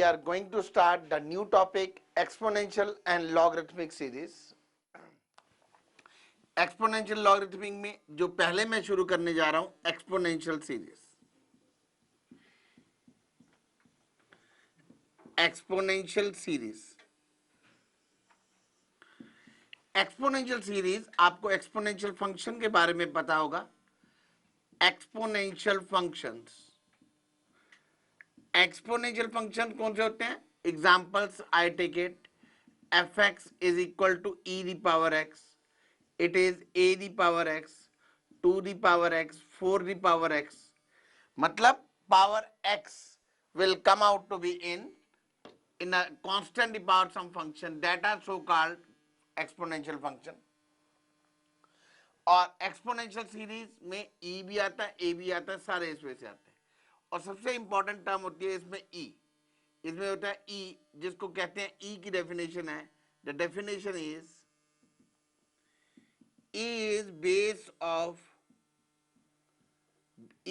are going to start the new topic exponential and logarithmic series. Exponential logarithmic में जो पहले मैं शुरू करने जा रहा हूं exponential series. Exponential series exponential series आपको एक्सपोनेंशियल फंक्शन के बारे में पता होगा. एक्सपोनेंशियल फंक्शंस, एक्सपोनेंशियल फंक्शन कौन से होते हैं? Examples I take it. F x is equal to e the power x. It is e the power x, 2 the power x, 4 the power x. मतलब power x will come out to be in a constant power some function that are so called exponential function. और exponential series में ई भी आता है, ए भी आता है, सारे इसमें से आते हैं. और सबसे इंपॉर्टेंट टर्म होती है इसमें ई. इसमें होता है ई, जिसको कहते हैं ई की डेफिनेशन है. The definition is E is base of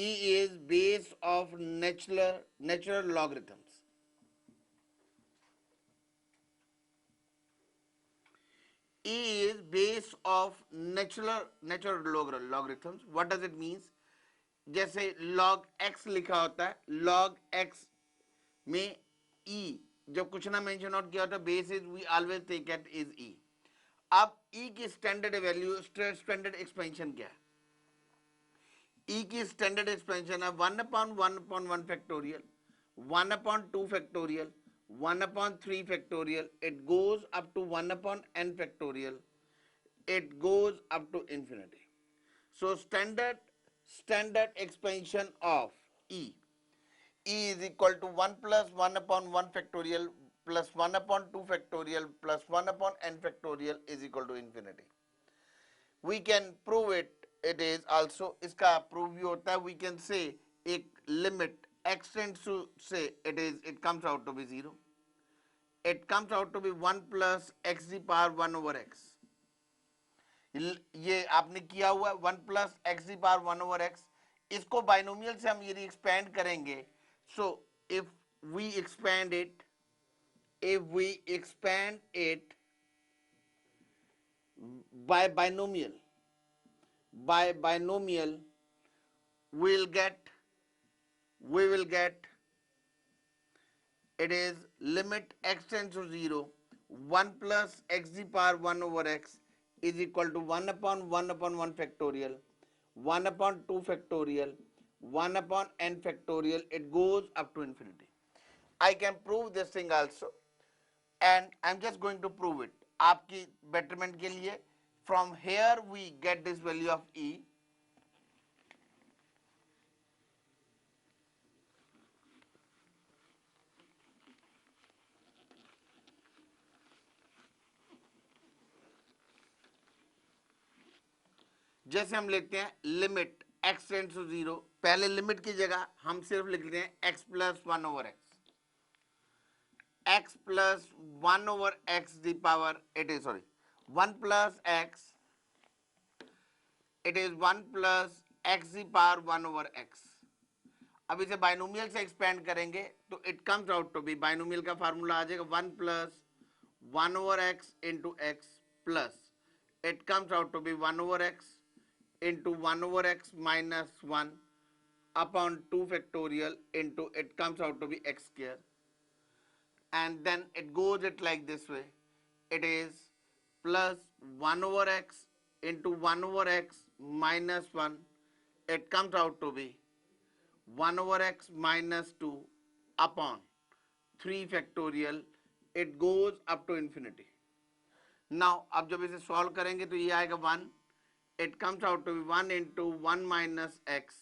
E is base of natural logarithms. E is base of natural logarithms. What does it means? जैसे log x लिखा होता है, log x में e जब कुछ ना मेंशन आउट किया होता है, base is we always take it is e. अब e की स्टैंडर्ड वैल्यू, स्टैंडर्ड एक्सपेंशन क्या है? E की स्टैंडर्ड एक्सपेंशन है 1/1/1 factorial, 1/2 factorial, 1/3 factorial. It goes up to 1/n factorial. It goes up to infinity. So standard expansion of E is equal to 1 plus 1/1 factorial plus 1/2 factorial plus 1/n factorial is equal to infinity. We can prove it. It is also, इसका prove भी होता है. We can say एक limit x tends to say it comes out to be 0. It comes out to be 1 plus x the power 1 over x. ये आपने किया हुआ है 1 plus x the power 1 over x. इसको बाइनोमियल से हम यदि एक्सपेंड करेंगे, so if we expand it by binomial we will get it is limit x tends to 0, 1 plus x the power 1 over x is equal to 1/1/1 factorial, 1/2 factorial, 1/n factorial. It goes up to infinity. I can prove this thing also, and I'm just going to prove it आपकी betterment के लिए. From here we get this value of E. जैसे हम लिखते हैं limit x tends to 0, पहले limit की जगह हम सिर्फ लिख लेते हैं x plus 1 over x. x plus 1 over x the power, it is 1 plus x, it is 1 plus x the power 1 over x. अब इसे बाइनोमियल से एक्सपेंड करेंगे तो it comes out to be, binomial का फार्मूला आ जाएगा 1 plus 1 over x into x plus it comes out to be 1 over x into 1 over x minus 1 upon 2 factorial into it comes out to be x square. And then it goes it like this way. It is plus 1 over x into 1 over x minus 1. It comes out to be 1 over x minus 2 upon 3 factorial. It goes up to infinity. Now अब जब इसे solve करेंगे तो ये आएगा 1. It comes out to be 1 into 1 minus x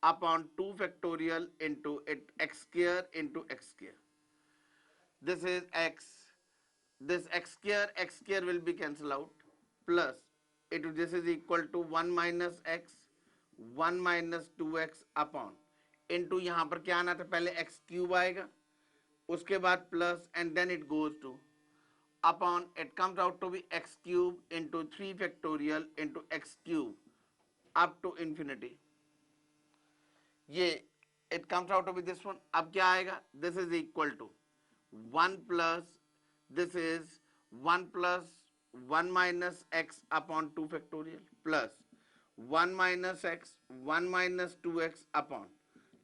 upon 2 factorial into it x square into x square. This is x. This x square will be cancelled out. Plus this is equal to 1 minus x, 1 minus 2x upon into यहाँ पर क्या आना था, पहले x cube आएगा, उसके बाद plus and then it goes to upon it comes out to be x cube into 3 factorial into x cube up to infinity. ये it comes out to be this one. अब क्या आएगा, this is equal to 1 plus, this is 1 plus 1 minus x upon 2 factorial plus 1 minus x 1 minus 2x upon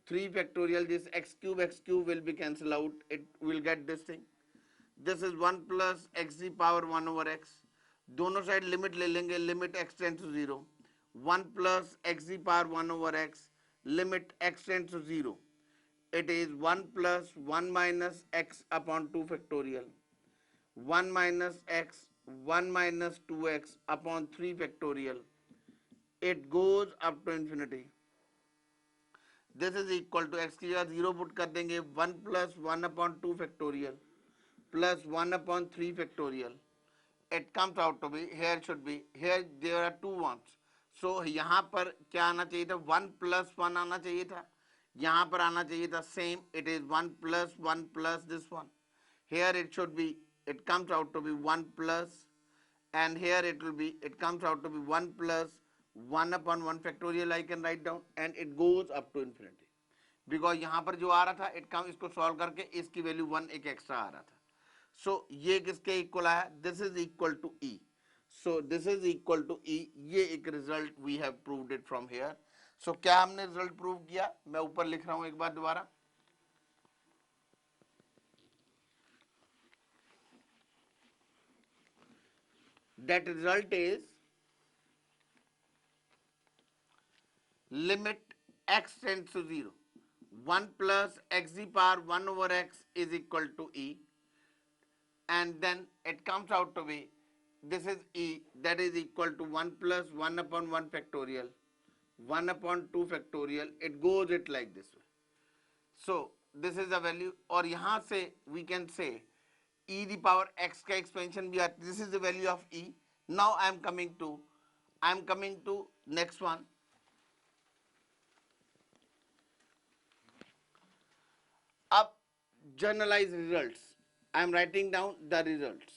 3 factorial. This x cube will be cancelled out, it will get this thing. This is 1 plus x the power 1 over x. दोनों side limit ले लेंगे, limit x tends to 0, 1 plus x the power 1 over x, limit x tends to 0. It is 1 plus 1 minus x upon 2 factorial, 1 minus x 1 minus 2x upon 3 factorial. It goes up to infinity. This is equal to x की जगह 0 put कर देंगे, 1 plus 1 upon 2 factorial plus 1 upon 3 factorial. It comes out to be, here should be, here there are two ones. So यहाँ पर क्या आना चाहिए था, 1 plus 1 आना चाहिए था, यहाँ पर आना चाहिए था same, it is 1 plus 1 plus this one. Here it should be, it comes out to be 1 plus, and here it will be, it comes out to be 1 plus 1 upon 1 factorial I can write down, and it goes up to infinity. Because यहाँ पर जो आ रहा था, it comes, इसको solve करके इसकी value 1 एक extra आ रहा था. So ये किसके इक्वल आया, this is equal to E. So this is equal to E. ये एक result we have proved it from here. So क्या हमने result prove किया, मैं ऊपर लिख रहा हूं एक बार दोबारा. That result is limit x tends to 0, 1 plus x the power 1 over x is equal to E, and then it comes out to be, this is E, that is equal to 1 plus 1 upon 1 factorial, 1 upon 2 factorial, it goes it like this way. So this is the value, और यहाँ से we can say e the power x का expansion भी आता, this is the value of E. Now I am coming to next one. अब generalize results, I am writing down the results.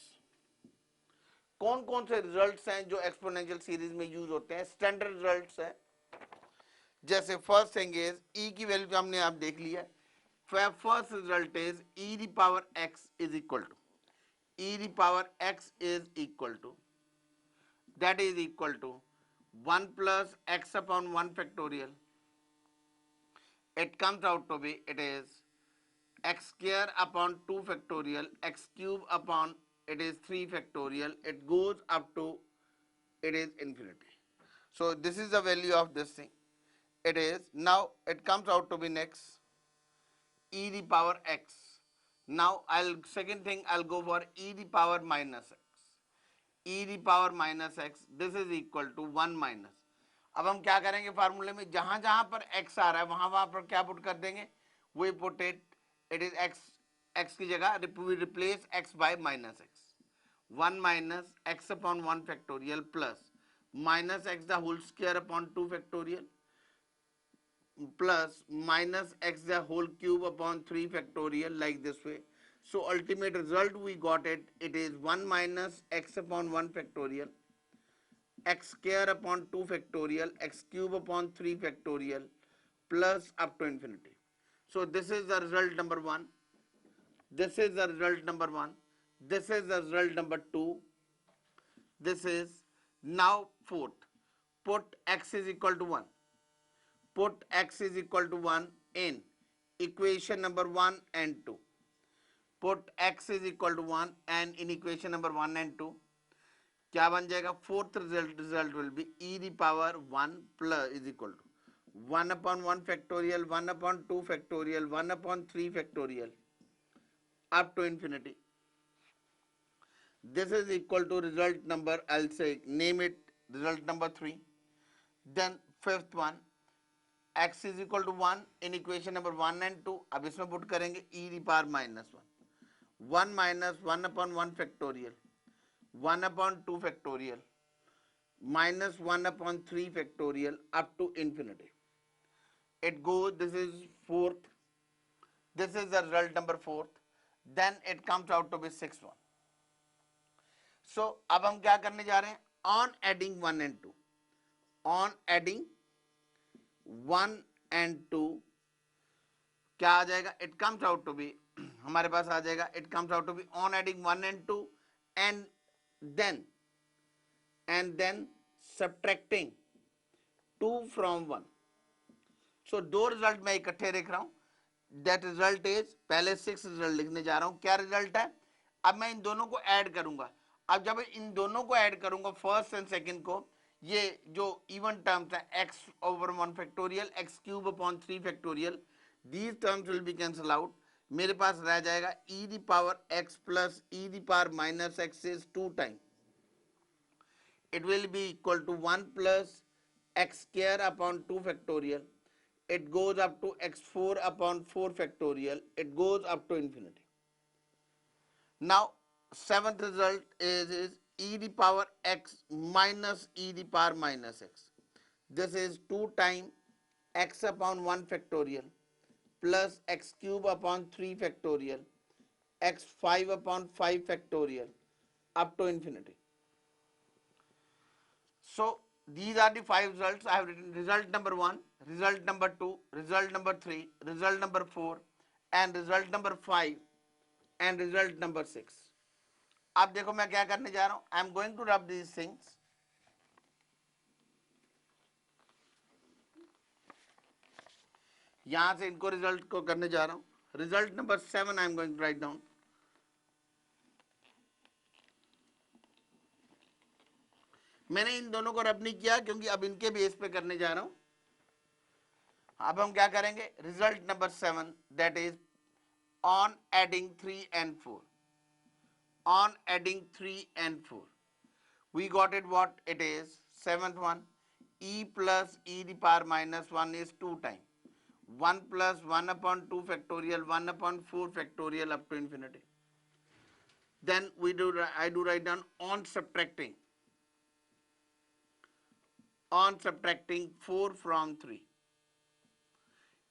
कौन कौन से रिजल्ट्स हैं जो एक्सपोनेंशियल सीरीज में यूज होते हैं, स्टैंडर्ड रिजल्ट्स हैं. जैसे फर्स्ट थिंग इज ई की वैल्यू हमने आप देख लिया. First result is e the power x is equal to, e the power x is equal to, that is equal to 1 plus x upon 1 factorial. It comes out to be, it is x square upon 2 factorial, x cube upon, it is 3 factorial, it goes up to, it is infinity. So this is the value of this thing. It is, now it comes out to be next e the power x. Now second thing I'll go for e the power minus x. e the power minus x, this is equal to 1 minus. अब हम क्या करेंगे फार्मूले में, जहां जहां पर x आ रहा है वहां वहां पर क्या पुट कर देंगे, we put it is x की जगह we replace x by minus x. 1 minus x upon 1 factorial plus minus x the whole square upon 2 factorial plus minus x the whole cube upon 3 factorial, like this way. So ultimate result we got it, it is 1 minus x upon 1 factorial, x square upon 2 factorial, x cube upon 3 factorial plus up to infinity. So this is the result number 1. This is the result number 1. This is the result number 2. This is now fourth. Put x is equal to 1. Put x is equal to 1 in equation number 1 and 2. Put x is equal to 1 and in equation number 1 and 2. क्या बन जाएगा, fourth result will be e the power 1 plus is equal to 1 upon 1 factorial, 1 upon 2 factorial, 1 upon 3 factorial up to infinity. This is equal to result number, I'll say, name it result number 3. Then fifth one, x is equal to 1 in equation number 1 and 2. अब इसमें put करेंगे e the power minus 1. 1 minus 1 upon 1 factorial, 1 upon 2 factorial, minus 1 upon 3 factorial up to infinity. It goes, this is fourth, this is the result number 4th, then it comes out to be 6th one. So अब हम क्या करने जा रहे हैं, on adding 1 and 2, on adding 1 and 2 क्या आ जाएगा, it comes out to be हमारे पास आ जाएगा, it comes out to be on adding 1 and 2 and then subtracting 2 from 1. So दो रिजल्ट मैं इकट्ठे देख रहा हूं। दैट रिजल्ट इज, पहले 6 रिजल्ट लिखने जा रहा हूं। क्या रिजल्ट है? अब मैं इन दोनों को ऐड करूंगा। अब जब इन दोनों को ऐड करूंगा, फर्स्ट एंड सेकंड को, ये जो इवन टर्म्स है x over 1 factorial, x cube upon 3 factorial, these terms will be cancel out. मेरे पास रह जाएगा e the power x plus e the power minus x is 2 time, it will be equal to 1 plus x square upon 2 factorial. It goes up to x4 upon 4 factorial. It goes up to infinity. Now, seventh result is e the power x minus e the power minus x. This is 2 times x upon 1 factorial plus x cube upon 3 factorial, x 5 upon 5 factorial up to infinity. So these are the 5 results. I have written result number 1, result number 2, result number 3, result number 4, and result number 5, and result number 6. अब देखो मैं क्या करने जा रहा हूं, I am going to rub these things. यहां से इनको रिजल्ट को करने जा रहा हूं। Result number 7 I am going to write down. मैंने इन दोनों को रब नहीं किया क्योंकि अब इनके बेस पे करने जा रहा हूं। अब हम क्या करेंगे, result number 7, that is on adding 3 and 4. On adding 3 and 4, we got it what it is. Seventh one, e plus e the power minus 1 is 2 times 1 plus 1 upon 2 factorial 1 upon 4 factorial up to infinity. Then I do write down on subtracting 4 from 3.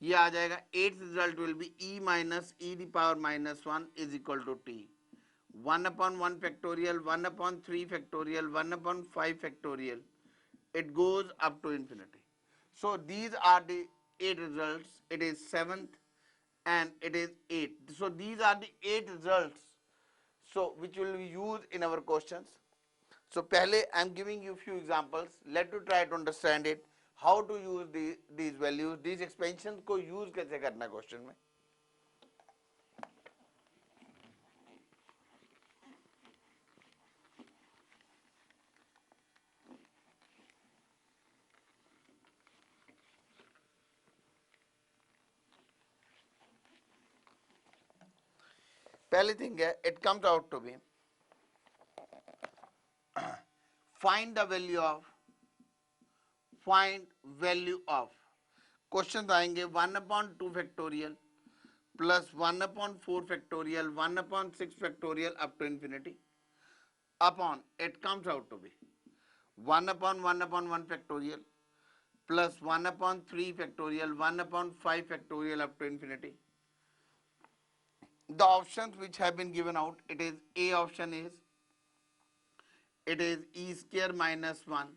ये आ जाएगा, 8th result will be e minus e the power minus 1 is equal to t. 1 upon 1 factorial, 1 upon 3 factorial, 1 upon 5 factorial. It goes up to infinity. So these are the 8 results. It is 7th and it is 8th. So these are the 8 results, so which will be used in our questions. So पहले I am giving you few examples. Let you try to understand it. How to use these values, these expansions को use कैसे करना question में। पहली thing है, it comes out to be find value of question आएंगे 1 upon 2 factorial plus 1 upon 4 factorial 1 upon 6 factorial up to infinity upon, it comes out to be 1 upon 1 upon 1 factorial plus 1 upon 3 factorial 1 upon 5 factorial up to infinity. The options which have been given out, it is A option is, it is e square minus 1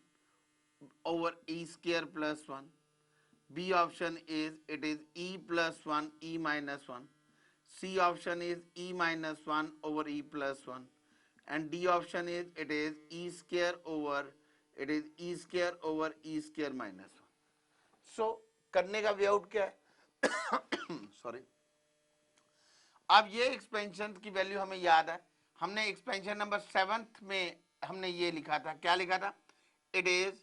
over e square plus 1. B option is, it is e plus 1 e minus 1. C option is e minus 1 over e plus 1. And D option is, it is e square over e square minus 1. So करने का way out क्या है? Sorry, अब ये expansion की value हमें याद है, हमने एक्सपेंशन नंबर 7th में हमने ये लिखा था, क्या लिखा था? It is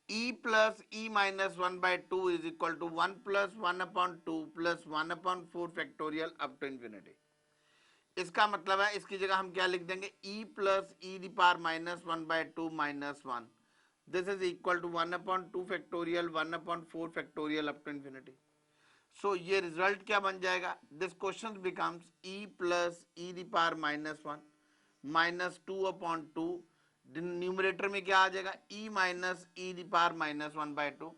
e plus e minus 1 by 2 is equal to 1 plus 1 upon 2 plus 1 upon 4 factorial up to infinity. इसका मतलब है, इसकी जगह हम क्या लिख देंगे, e plus e the power minus 1 by 2 minus 1. This is equal to 1 upon 2 factorial 1 upon 4 factorial up to infinity. So ये रिजल्ट क्या बन जाएगा? This question becomes e plus e the power minus 1 minus 2 upon 2. Numerator में क्या आ जाएगा, e minus e the power minus 1 by 2.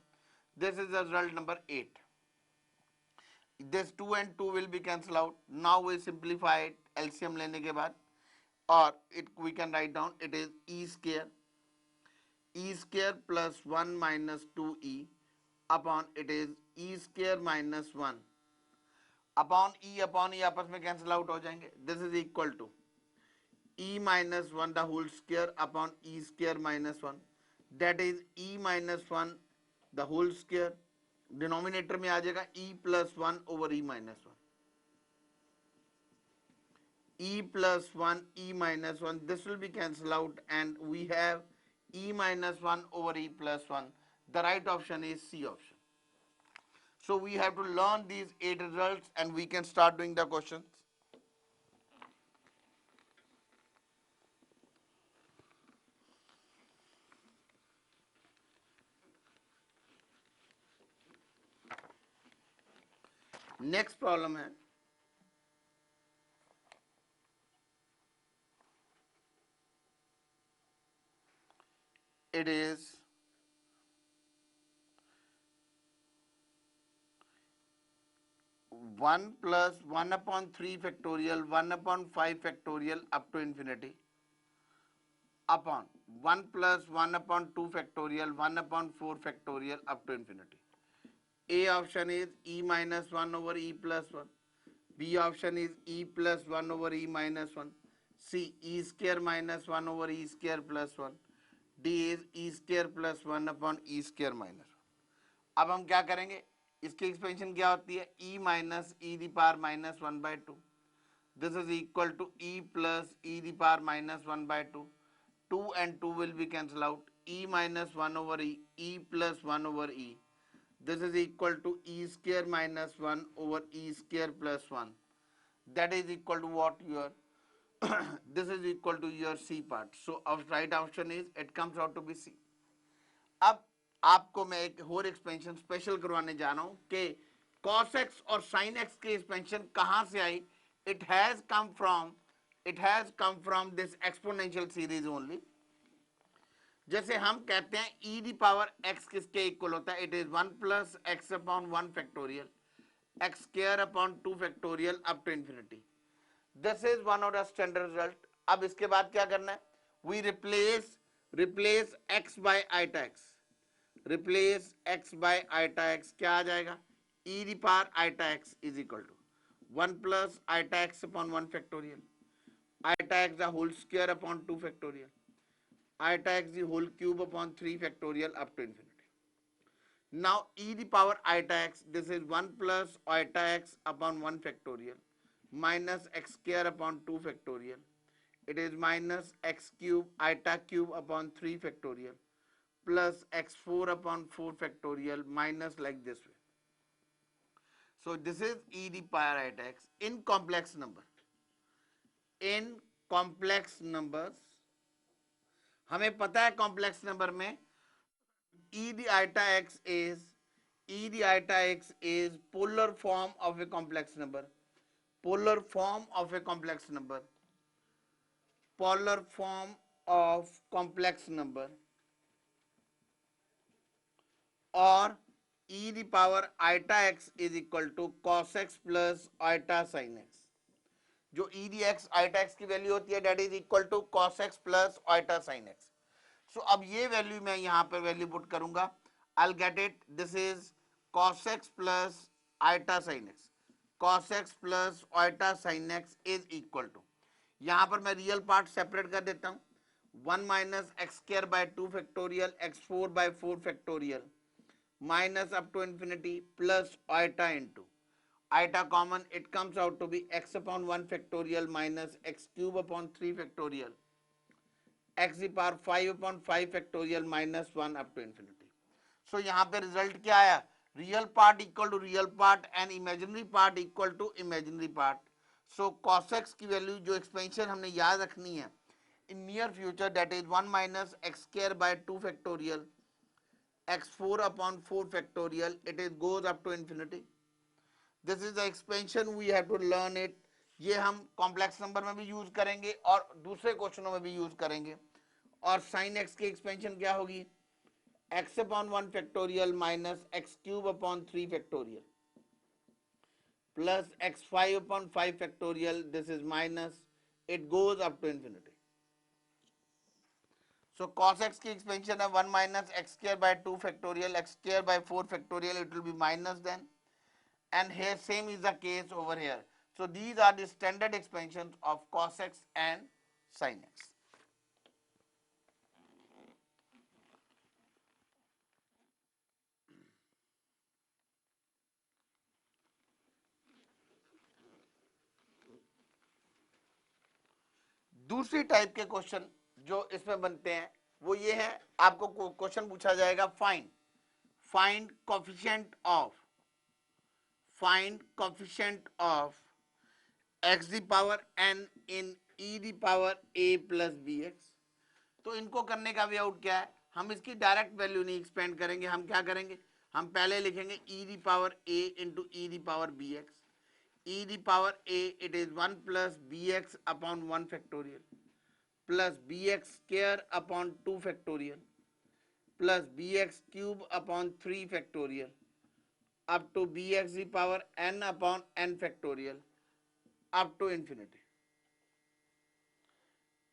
This is the result number 8. This 2 and 2 will be cancelled out. Now we simplify it LCM लेने के बाद, और we can write down, it is e square plus 1 minus 2e upon, it is e square minus 1 upon e आपस में cancel out हो जाएंगे. This is equal to e minus 1 the whole square upon e square minus 1, that is e minus 1 the whole square. Denominator में आ जाएगा e plus 1 over e minus 1, e plus 1 e minus 1, this will be cancelled out and we have e minus 1 over e plus 1. The right option is C option. So we have to learn these 8 results and we can start doing the questions. Next problem है, it is 1 plus 1 upon 3 factorial 1 upon 5 factorial up to infinity upon 1 plus 1 upon 2 factorial 1 upon 4 factorial up to infinity. A option is e minus 1 over e plus 1. B option is e plus 1 over e minus 1. C e square minus 1 over e square plus 1. D is e square plus 1 upon e square minus 1. अब हम क्या करेंगे, इसकी expansion क्या होती है, e minus E the power minus 1/2. This is equal to e plus e the power minus 1/2. 2 and 2 will be cancelled out. E minus 1 over e, e plus 1 over e. This is equal to e square minus 1 over e square plus 1. That is equal to what your this is equal to your C part. So our right option is, it comes out to be C. अब आपको मैं एक और expansion special करवाने जा रहा हूं कि cos x और sin x की एक्सपेंशन कहां से आई. it has come from this exponential series only. जैसे हम कहते हैं e दी पावर x किसके इक्वल होता है, it is 1 plus x upon 1 factorial x square upon 2 factorial up to infinity. This is one of the standard result. अब इसके बाद क्या करना है, we replace x by iota x. Replace x by iota x क्या आ जाएगा, e the power iota x is equal to 1 plus iota x upon 1 factorial, iota x the whole square upon 2 factorial, iota x the whole cube upon 3 factorial up to infinity. Now e the power iota x, this is 1 plus iota x upon 1 factorial minus x square upon 2 factorial. It is minus x cube iota cube upon 3 factorial plus x4 upon 4 factorial minus like this way. So this is e the power iota x in complex number. In complex numbers, हमें पता है complex number में e the iota x is polar form of a complex number. Polar form of a complex number. Polar form of complex number or e the power iota x is equal to cos x plus iota sin x. जो e the x iota x की value होती है that is equal to cos x plus iota sin x. So अब ये value मैं यहां पर value put करूंगा, I'll get it. This is cos x plus iota sin x. Cos x plus iota sin x is equal to, यहां पर मैं real part separate कर देता हूं, 1 minus x square by 2 factorial x4 by 4 factorial minus up to infinity plus iota into iota common, it comes out to be x upon 1 factorial minus x cube upon 3 factorial x the power 5 upon 5 factorial minus 1 up to infinity. So यहाँ पे result क्या आया, real part equal to real part and imaginary part equal to imaginary part. So cos x की value जो expansion हमने याद रखनी है in near future, that is 1 minus x square by 2 factorial x4 upon 4 factorial, it is goes up to infinity. This is the expansion, we have to learn it. ये हम complex number में भी use करेंगे और दूसरे क्वेश्चनों में भी use करेंगे. और साइन एक्स की एक्सपेंशन क्या होगी, x upon 1 factorial minus x cube upon 3 factorial plus x5 upon 5 factorial, this is minus, it goes up to infinity. So cos x की expansion है 1 minus x square by 2 factorial x square by 4 factorial, it will be minus then and here same is the case over here. So these are the standard expansions of cos x and sin x. दूसरी type के question जो इसमें बनते हैं वो ये है, आपको क्वेश्चन पूछा जाएगा find coefficient of x the power n in e the power a plus B x. तो इनको करने का वे आउट क्या है, हम इसकी डायरेक्ट वैल्यू नहीं एक्सपेंड करेंगे, हम क्या करेंगे, हम पहले लिखेंगे e the power a into e the power b x. e the power a it is 1 plus B x upon 1 factorial plus B x square upon 2 factorial plus B x cube upon 3 factorial up to bx the power n upon n factorial up to infinity.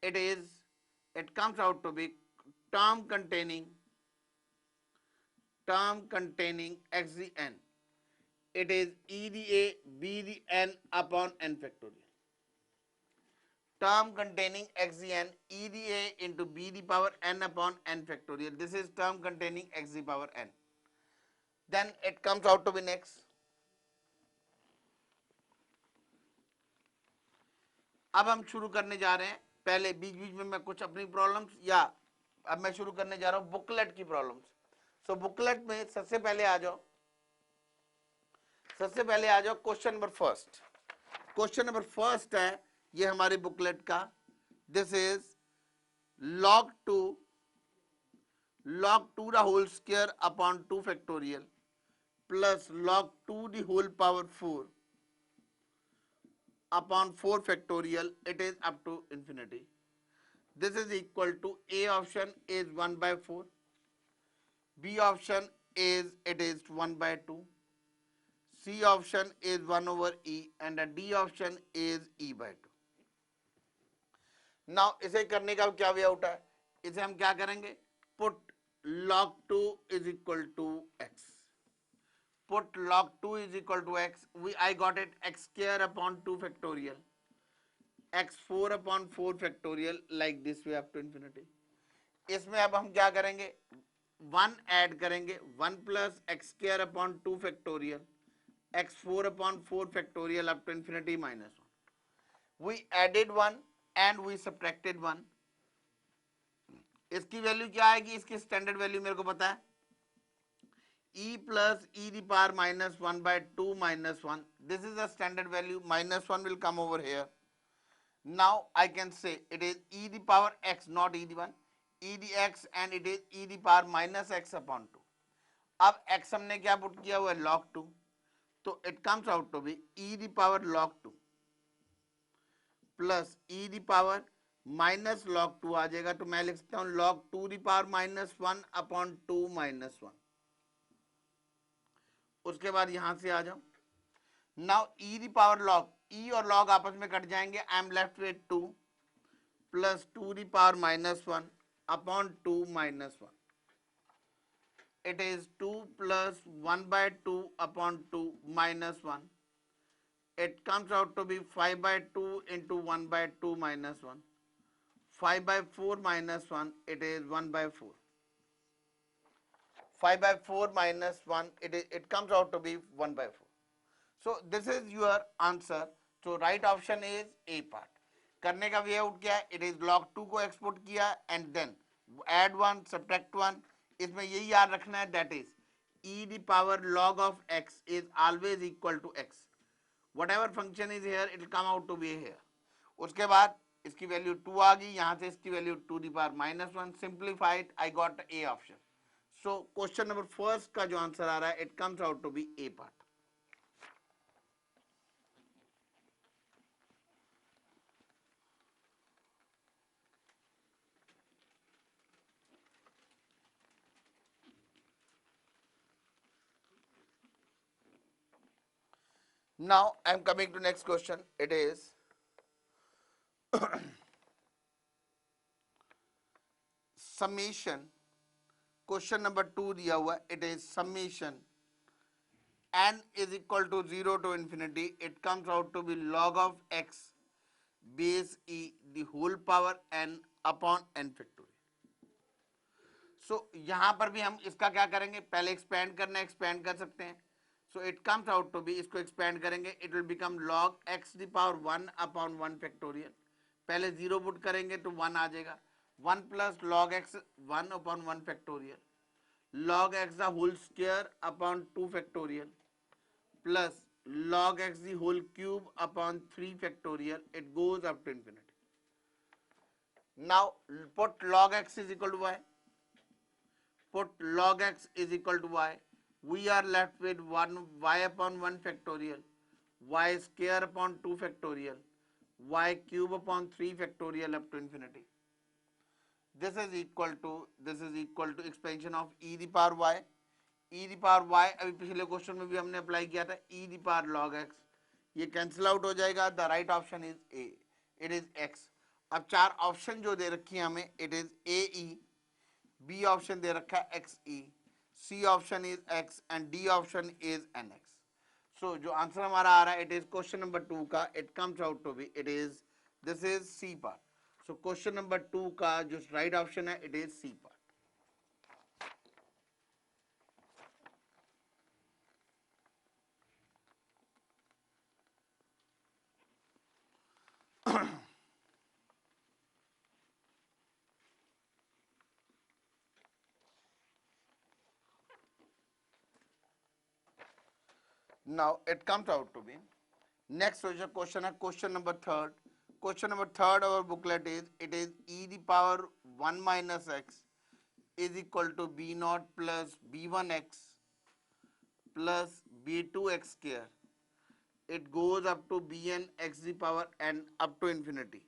It comes out to be term containing x the n. It is e the a b the n upon n factorial. Term containing x the n, e the a into b the power n upon n factorial. This is term containing x the power n. Then it comes out to be next. अब हम शुरू करने जा रहे हैं, पहले बीच बीच में मैं कुछ अपनी प्रॉब्लम्स, या अब मैं शुरू करने जा रहा हूं बुकलेट की प्रॉब्लम्स। सो बुकलेट में सबसे पहले आ जाओ question number first. Question number first है ये हमारी बुकलेट का, this is log 2 the whole square upon 2 factorial plus log 2 the whole power 4 upon 4 factorial, it is up to infinity. This is equal to A option is 1 by 4, B option is it is 1 by 2, C option is 1 over E and the D option is E by 2. Now इसे करने का क्या way out है, इसे हम क्या करेंगे, put log 2 is equal to x. Put log 2 is equal to x. I got it x square upon 2 factorial, x 4 upon 4 factorial, like this way up to infinity. इसमें अब हम क्या करेंगे, 1 ऐड करेंगे, 1 plus x square upon 2 factorial x 4 upon 4 factorial up to infinity minus 1. We added 1 and we subtracted 1. इसकी value क्या आएगी, इसकी स्टैंडर्ड वैल्यू मेरे को पता है, e plus e the power minus 1 by 2 minus 1. This is the standard value. Minus 1 will come over here. Now I can say it is e the power x, not e the 1, e the x, and it is e the power minus x upon 2. अब x हमने क्या put किया हुआ है, log 2, तो it comes out to be e the power log 2 plus e the power minus log 2 आ जाएगा, तो मैं लिख सकता हूँ log 2 the power minus 1 upon 2 minus 1. उसके बाद यहां से आ जाओ, now e the power log, e और log आपस में कट जाएंगे, I am left with 2 plus 2 the power minus 1 upon 2 minus 1. It is 2 plus 1 by 2 upon 2 minus 1. It comes out to be 5 by 2 into 1 by 2 minus 1. 5 by 4 minus 1, it is 1 by 4. 5 by 4 minus 1, it comes out to be 1 by 4. So this is your answer. So right option is A part. करने का way out क्या है, it is log 2 को export किया and then add 1 subtract 1. इसमें यही याद रखना है, that is e the power log of x is always equal to x. Whatever function is here, it will come out to be here. उसके बाद इसकी वैल्यू 2 आ गई, यहां से इसकी value 2 the power minus 1. Simplified, I got a option. So question number first का जो answer आ रहा है, it comes out to be a part. Now I am coming to next question. It is summation. Question number 2 दिया हुआ, it is summation n is equal to 0 to infinity, it comes out to be log of x base e the whole power n upon n factorial. सो यहां पर भी हम इसका क्या करेंगे, पहले एक्सपेंड करना है, एक्सपेंड कर सकते हैं. So it comes out to be, इसको एक्सपेंड करेंगे, it will become log x the power 1 upon 1 factorial. पहले जीरो पुट करेंगे तो 1 आ जाएगा. 1 plus log x 1 upon 1 factorial, log x the whole square upon 2 factorial plus log x the whole cube upon 3 factorial. It goes up to infinity. Now put log x is equal to y. Put log x is equal to y. We are left with 1 y upon 1 factorial, y square upon 2 factorial, y cube upon 3 factorial up to infinity. This is equal to expansion of e the power y. e the power y अभी पिछले question में भी हमने apply किया था, e the power log x. ये cancel out हो जाएगा. The right option is A, it is x. अब चार ऑप्शन जो दे रखी है हमें, it is A E, B option दे रखा है x E, C option is x and D option is N x. So जो आंसर हमारा आ रहा है, इट इज क्वेश्चन नंबर 2 का, it comes out to be, it is this is C part. So question number 2 का जो right option है, it is C part. Now it comes out to be, next question है question number 3. Question number 3 our booklet is, it is e the power 1 minus x is equal to b naught plus b1x plus b2x square. It goes up to bn x the power n up to infinity.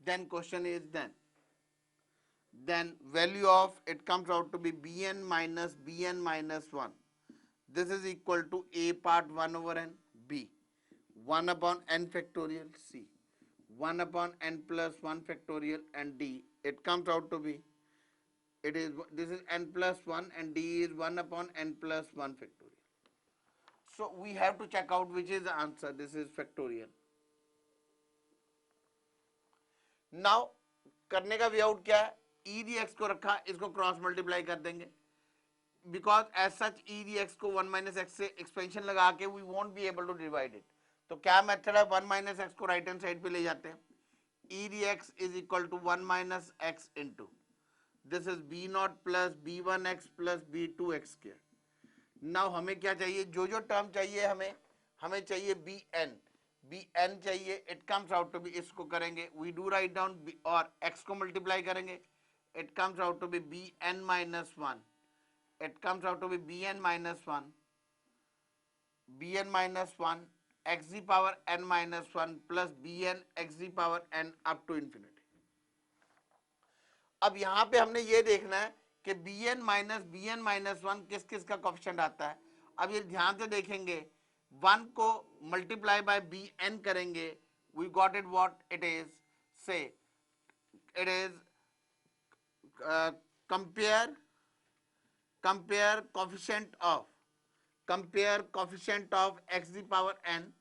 Then question is then value of it comes out to be bn minus 1. This is equal to a part 1 over n, b 1 upon n factorial, c 1 upon n plus 1 factorial, and d it comes out to be, it is, this is n plus 1 and d is 1 upon n plus 1 factorial. So we have to check out which is the answer. This is factorial. Now करने का way out क्या है, e the x को रखा, इसको cross multiply कर देंगे, because as such e the x को 1 माइनस एक्स से एक्सपेंशन लगा के we won't be able to divide it. तो क्या मेथड है, 1 माइनस एक्स को राइट हैंड साइड पे ले जाते हैं, e the x is equal to 1 minus x into this is b naught plus b1x plus b2x square. Now हमें क्या चाहिए, जो जो टर्म चाहिए हमें चाहिए bn चाहिए. It comes out to be, इसको करेंगे वी डू राइट डाउन और x को मल्टीप्लाई करेंगे, it comes out to be bn minus 1. It comes out to be bn minus 1 x the power n minus 1 plus bn x the power n up to infinity. अब यहां पे हमने ये देखना है कि bn माइनस 1 किस किस का कोफिशिएंट आता है. अब ये ध्यान से देखेंगे, 1 को मल्टीप्लाई बाय bn करेंगे, we got it what it is, say it is compare coefficient of x the power n,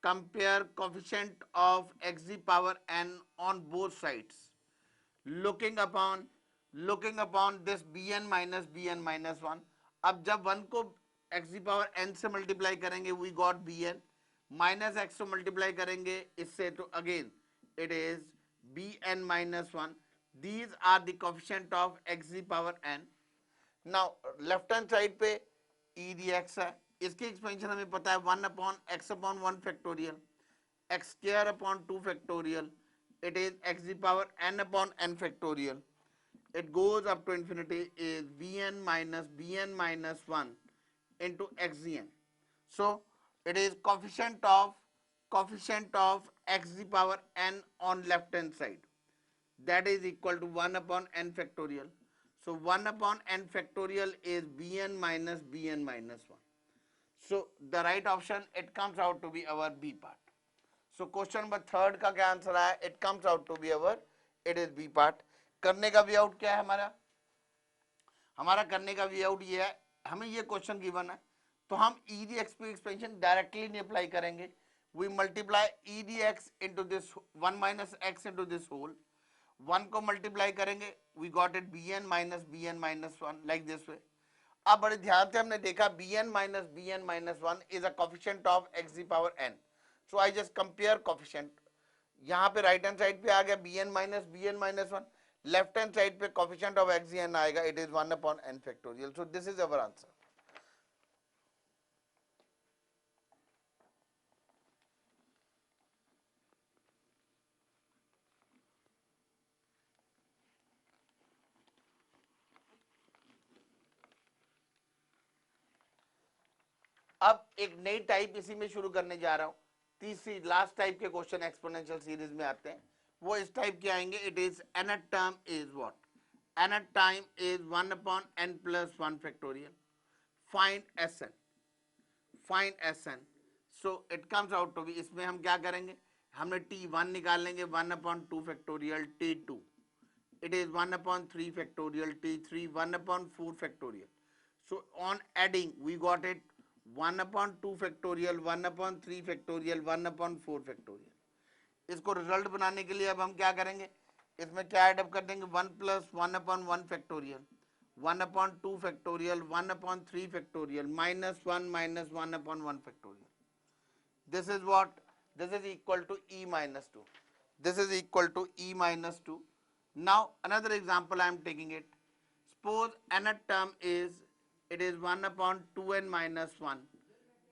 compare coefficient of x the power n on both sides, looking upon this bn minus 1. अब जब 1 को x the power n से multiply करेंगे, we got bn, minus x को multiply करेंगे इससे, तो again it is bn minus 1. These are the coefficient of x the power n. Now left hand side पे e दी x है, इसकी expansion हमें पता है 1 upon x upon 1 factorial, x square upon 2 factorial, it is x the power n upon n factorial. It goes up to infinity is bn minus 1 into xn. So it is coefficient of x the power n on left hand side, that is equal to 1 upon n factorial. So 1 upon n factorial is bn minus 1. So the right option, it comes out to be our B part. So question number 3 का क्या answer आया, it comes out to be our, it is B part. करने का way out क्या है हमारा करने का वे आउट ये है, हमें ये क्वेश्चन गिवन है तो हम e the x expansion directly नहीं अप्लाई करेंगे. We multiply e the x into this 1 - x into this whole. 1 को मल्टीप्लाई करेंगे, we got it b n minus one like this way. अब बड़े ध्यान से हमने देखा b n minus one is a coefficient of x the power n. So I just compare coefficient. यहाँ पे राइट हैंड साइड पे आ गया B n minus one. Left hand side पे कोफिशिएंट ऑफ एक्स एन आएगा, it is 1/n factorial. So this is our answer. अब एक नई टाइप इसी में शुरू करने जा रहा हूं. तीसरी लास्ट टाइप के क्वेश्चन एक्सपोनेंशियल सीरीज में आते हैं, वो इस टाइप के आएंगे. It is nth term is what? nth time is 1/n plus 1 factorial. Find Sn. Find Sn. So it comes out to be, इसमें हम क्या करेंगे, हमने t1 निकाल लेंगे 1/2 factorial t2. It is 1/3 factorial t3, 1/4 factorial. So on adding we got it 1/2 factorial, 1/3 factorial, 1/4 factorial. इसको result बनाने के लिए अब हम क्या करेंगे, इसमें क्या एडअप कर देंगे 1 + 1/1 factorial, 1/2 factorial, 1/3 factorial, -1 - 1/1 factorial. This is what? This is equal to e -2. This is equal to e -2. Now another example I am taking it. Suppose nth term is, it is 1/2n - 1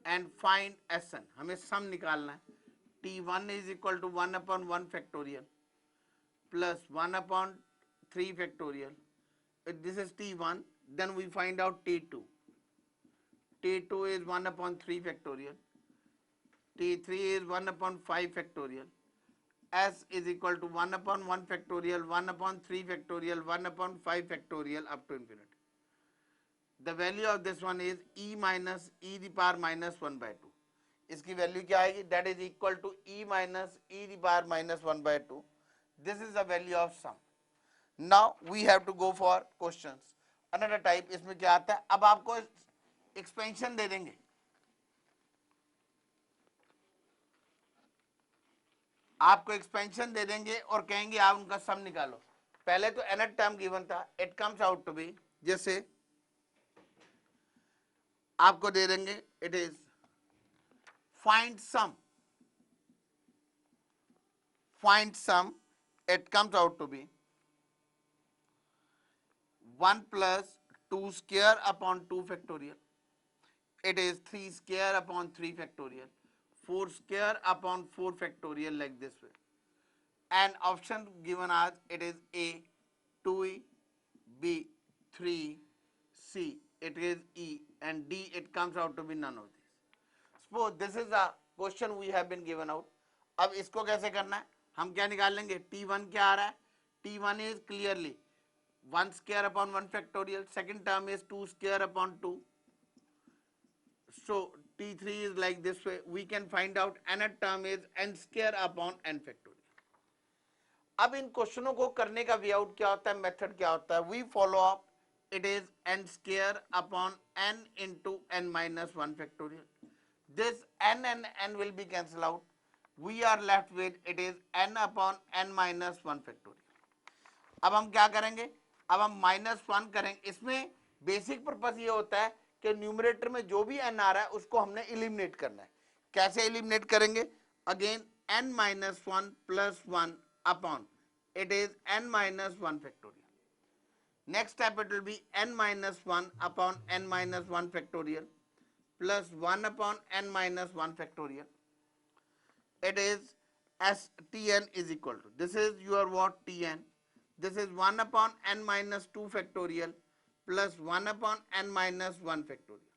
and find Sn. हमें सम निकालना है. t1 is equal to 1/1 factorial plus 1/3 factorial. If this is t1, then we find out t2. t2 is 1/3 factorial. t3 is 1/5 factorial. S is equal to 1/1 factorial, 1/3 factorial, 1/5 factorial up to infinity. The value of this one is e minus e the power -1/2. इसकी value क्या आएगी? That is equal to e minus e the power -1/2. This is the value of sum. Now we have to go for questions. Another type, इसमें क्या आता है, अब आपको expansion दे देंगे, आपको एक्सपेंशन दे देंगे और कहेंगे आप उनका सम निकालो. पहले तो nth टर्म गिवन था, it comes out to be, जैसे आपको दे देंगे, it is find sum, it comes out to be 1 plus 2 square upon 2 factorial. It is 3 square upon 3 factorial, 4 square upon 4 factorial, like this way. And option given as, it is A 2e, B 3, C it is E, and D it comes out to be none of these. Suppose this is a question we have been given out. अब इसको कैसे करना है, हम क्या निकाल लेंगे, t1 क्या आ रहा है, t1 is clearly 1 square upon 1 factorial, second term is 2 square upon 2. So t3 is like this way. We can find out nth term is n square upon n factorial. अब इन क्वेश्चनों को करने का वे आउट क्या होता है, method क्या होता है, we follow up, it is n square upon n into n minus 1 factorial. This n and n will be cancelled out. We are left with, it is n upon n minus 1 factorial. अब हम क्या करेंगे, अब हम -1 करेंगे. इसमें basic purpose ये होता है कि न्यूमरेटर में जो भी n आ रहा है उसको हमने एलिमिनेट करना है. कैसे एलिमिनेट करेंगे, again n minus 1 plus 1 upon, it is n minus 1 factorial. Next step, it will be n minus 1 upon n minus 1 factorial plus 1 upon n minus 1 factorial. It is as Tn is equal to, this is your what, Tn. This is 1 upon n minus 2 factorial plus 1 upon n minus 1 factorial.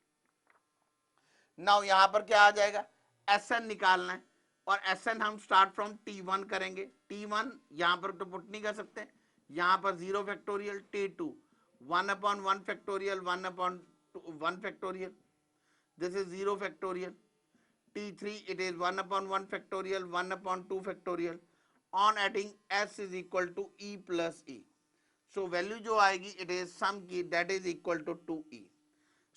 Now यहाँ पर क्या आ जाएगा, Sn निकालना है, और Sn हम start from T1 करेंगे. T1 यहाँ पर तो पुट नहीं कर सकते, यहाँ पर 0 factorial, T2 1/1 factorial, 1/1 factorial, this is 0 factorial. T3 it is 1/1 factorial, 1/2 factorial. On adding, S is equal to E plus E. So value जो आएगी, it is sum की, that is equal to 2E.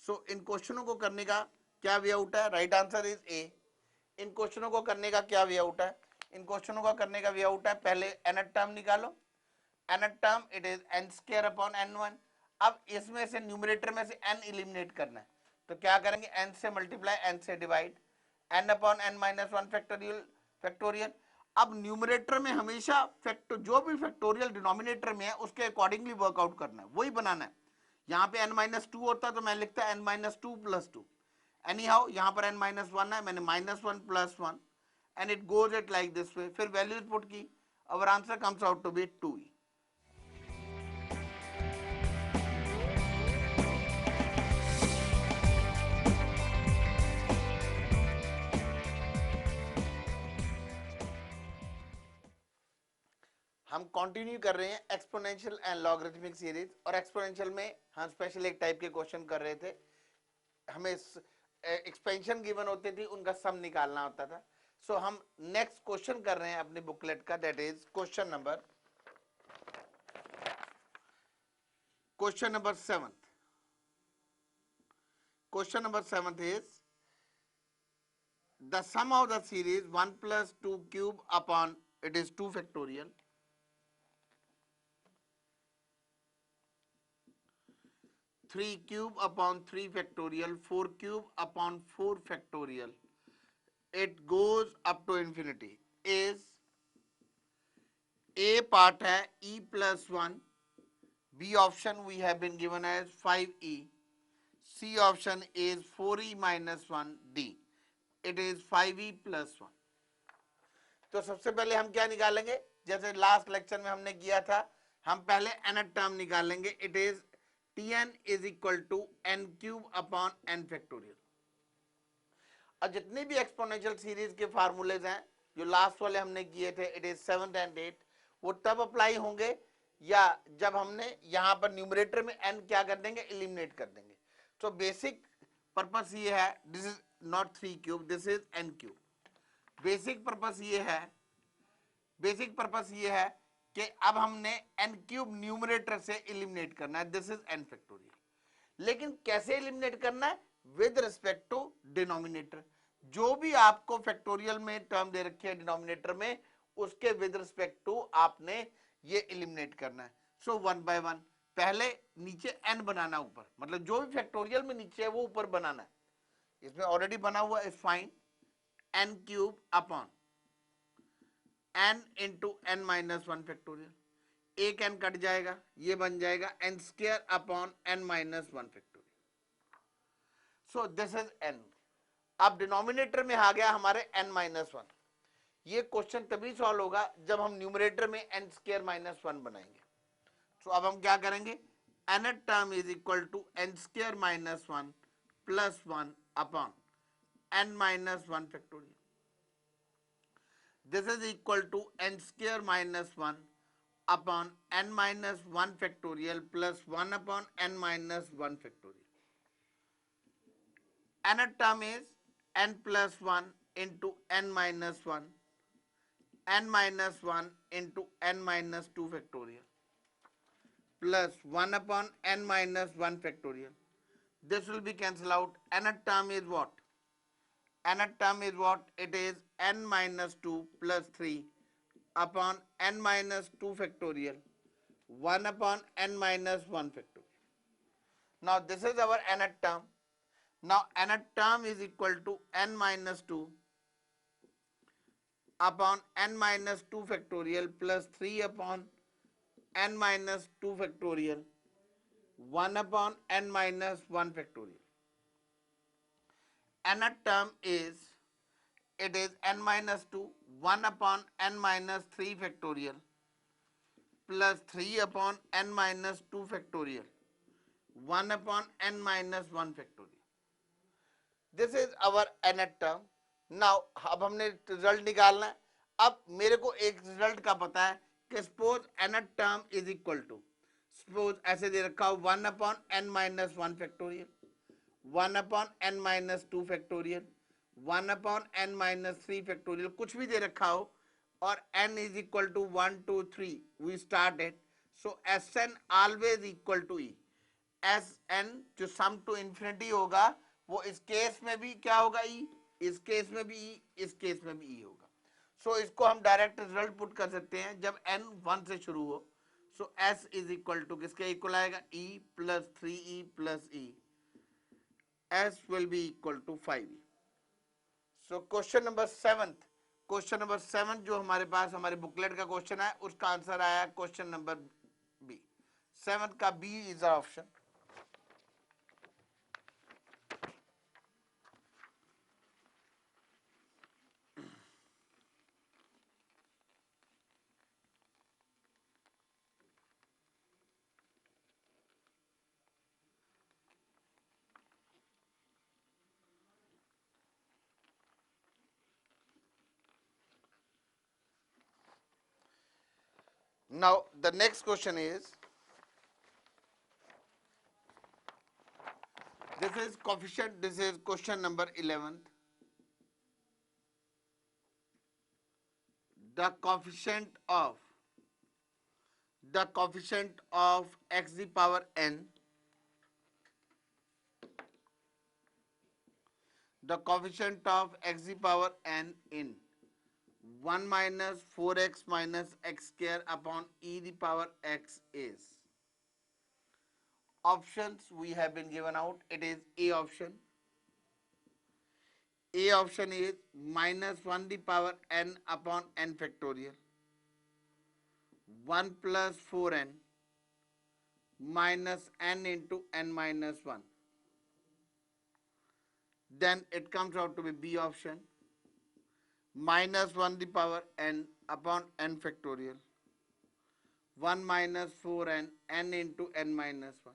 सो इन क्वेश्चनों को करने का क्या way out है? Right answer is A. इन क्वेश्चनों को करने का क्या वे आउट है? इन क्वेश्चनों का करने का वे आउट है, पहले nth टर्म निकालो, nth term it is n square upon n1। अब इसमें से न्यूमरेटर में से n एलिमिनेट करना है, तो क्या करेंगे? n से मल्टीप्लाई, n से divide, n upon n minus one factorial. अब न्यूमरेटर में हमेशा जो भी फैक्टोरियल डिनोमिनेटर में है उसके अकॉर्डिंगली वर्कआउट करना है, वही बनाना है। यहाँ पे n माइनस टू होता तो मैं लिखता n minus two plus two. Anyhow यहाँ पर n माइनस वन है, मैंने minus one plus one, and it goes it like this way. फिर वैल्यूज पुट की, our answer comes out to be 2e। हम कंटिन्यू कर रहे हैं एक्सपोनेंशियल एंड लॉगरिथमिक सीरीज, और एक्सपोनेंशियल में हम स्पेशल एक टाइप के क्वेश्चन कर रहे थे। हमें एक्सपेंशन गिवन होती थी, उनका सम निकालना होता था। सो हम नेक्स्ट क्वेश्चन कर रहे हैं अपनी बुकलेट का, that is question number 7। Question number 7 is the sum of the series 1 plus 2 cube upon it is 2 factorial, 3 cube upon 3 factorial, 4 cube upon 4 factorial, it goes up to infinity, is A part है e plus 1, B option we have been given as 5e, C option is 4e minus 1, D it is 5e plus 1। तो सबसे पहले हम क्या निकालेंगे? जैसे last lecture में हमने किया था, हम पहले nth टर्म निकालेंगे। It is Tn is equal to n cube upon n factorial. और जितनी भी एक्सपोनेंशियल सीरीज के फार्मूलेज हैं जो लास्ट वाले हमने किए थे, इट इज 7 एंड 8, वो तब अप्लाई होंगे या जब हमने यहाँ पर न्यूमरेटर में n क्या कर देंगे? एलिमिनेट कर देंगे। तो बेसिक पर्पस ये है, this is not 3 cube, this is n cube. Basic purpose ये है कि अब हमने n क्यूब न्यूमरेटर से एलिमिनेट करना है, दिस इज n फैक्टोरियल। लेकिन कैसे एलिमिनेट करना है? With respect to denominator. जो भी आपको फैक्टोरियल में टर्म दे रखी है डिनोमिनेटर में, उसके विद रिस्पेक्ट टू आपने ये एलिमिनेट करना है। सो वन बाय वन, पहले नीचे n बनाना, ऊपर मतलब जो भी फैक्टोरियल में नीचे है वो ऊपर बनाना है। इसमें ऑलरेडी बना हुआ is fine, n cube upon n into n minus one factorial, एक n कट जाएगा, ये बन जाएगा n square upon n minus one factorial. So this is n। अब डिनोमिनेटर में आ गया हमारे n माइनस वन। ये क्वेश्चन तभी सॉल्व होगा जब हम न्यूमरेटर में n स्क्वायर माइनस वन बनाएंगे। सो अब हम क्या करेंगे? nth term is equal to n square minus one plus one upon n minus one factorial. This is equal to n square minus 1 upon n minus 1 factorial plus 1 upon n minus 1 factorial. Nth term is n plus 1 into n minus 1, n minus 1 into n minus 2 factorial plus 1 upon n minus 1 factorial. This will be cancelled out. Nth term is what? Nth term is what? It is n minus 2 plus 3 upon n minus 2 factorial, 1 upon n minus 1 factorial. Now this is our nth term. Now nth term is equal to n minus 2 upon n minus 2 factorial plus 3 upon n minus 2 factorial, 1 upon n minus 1 factorial. Nth term is, it is n minus 2, 1 upon n minus 3 factorial plus 3 upon n minus 2 factorial, 1 upon n minus 1 factorial. This is our nth term. Now अब हमने result निकालना है। अब मेरे को एक result का पता है कि suppose nth term is equal to, suppose ऐसे दे रखा हो 1 upon n minus 1 factorial, 1 upon n minus 2 factorial, 1 upon n minus 3 factorial, कुछ भी दे रखा हो, और n is equal to 1 2 3 we start it. So Sn always equal to e। S n जो सम टू इन्फिनिटी होगा वो इस केस में भी क्या होगा ई, इस केस में भी ई, इस केस में भी ई होगा. सो इसको हम डायरेक्ट रिजल्ट पुट कर सकते हैं जब एन 1 से शुरू हो. So s is equal to किसके इक्वल आएगा, e plus 3e plus e. S will be equal to 5e. So question number 7 जो हमारे पास हमारे बुकलेट का क्वेश्चन है उसका आंसर आया क्वेश्चन नंबर बी. 7 का b is the option. Now the next question is, this is coefficient, this is question number 11. The coefficient of x the power n, the coefficient of x the power n in 1 minus 4x minus x square upon e the power x is. Options we have been given out. It is A option. A option is minus 1 the power n upon n factorial, 1 plus 4n minus n into n minus 1. Then it comes out to be B option, minus 1 the power n upon n factorial, 1 minus 4n n into n minus 1.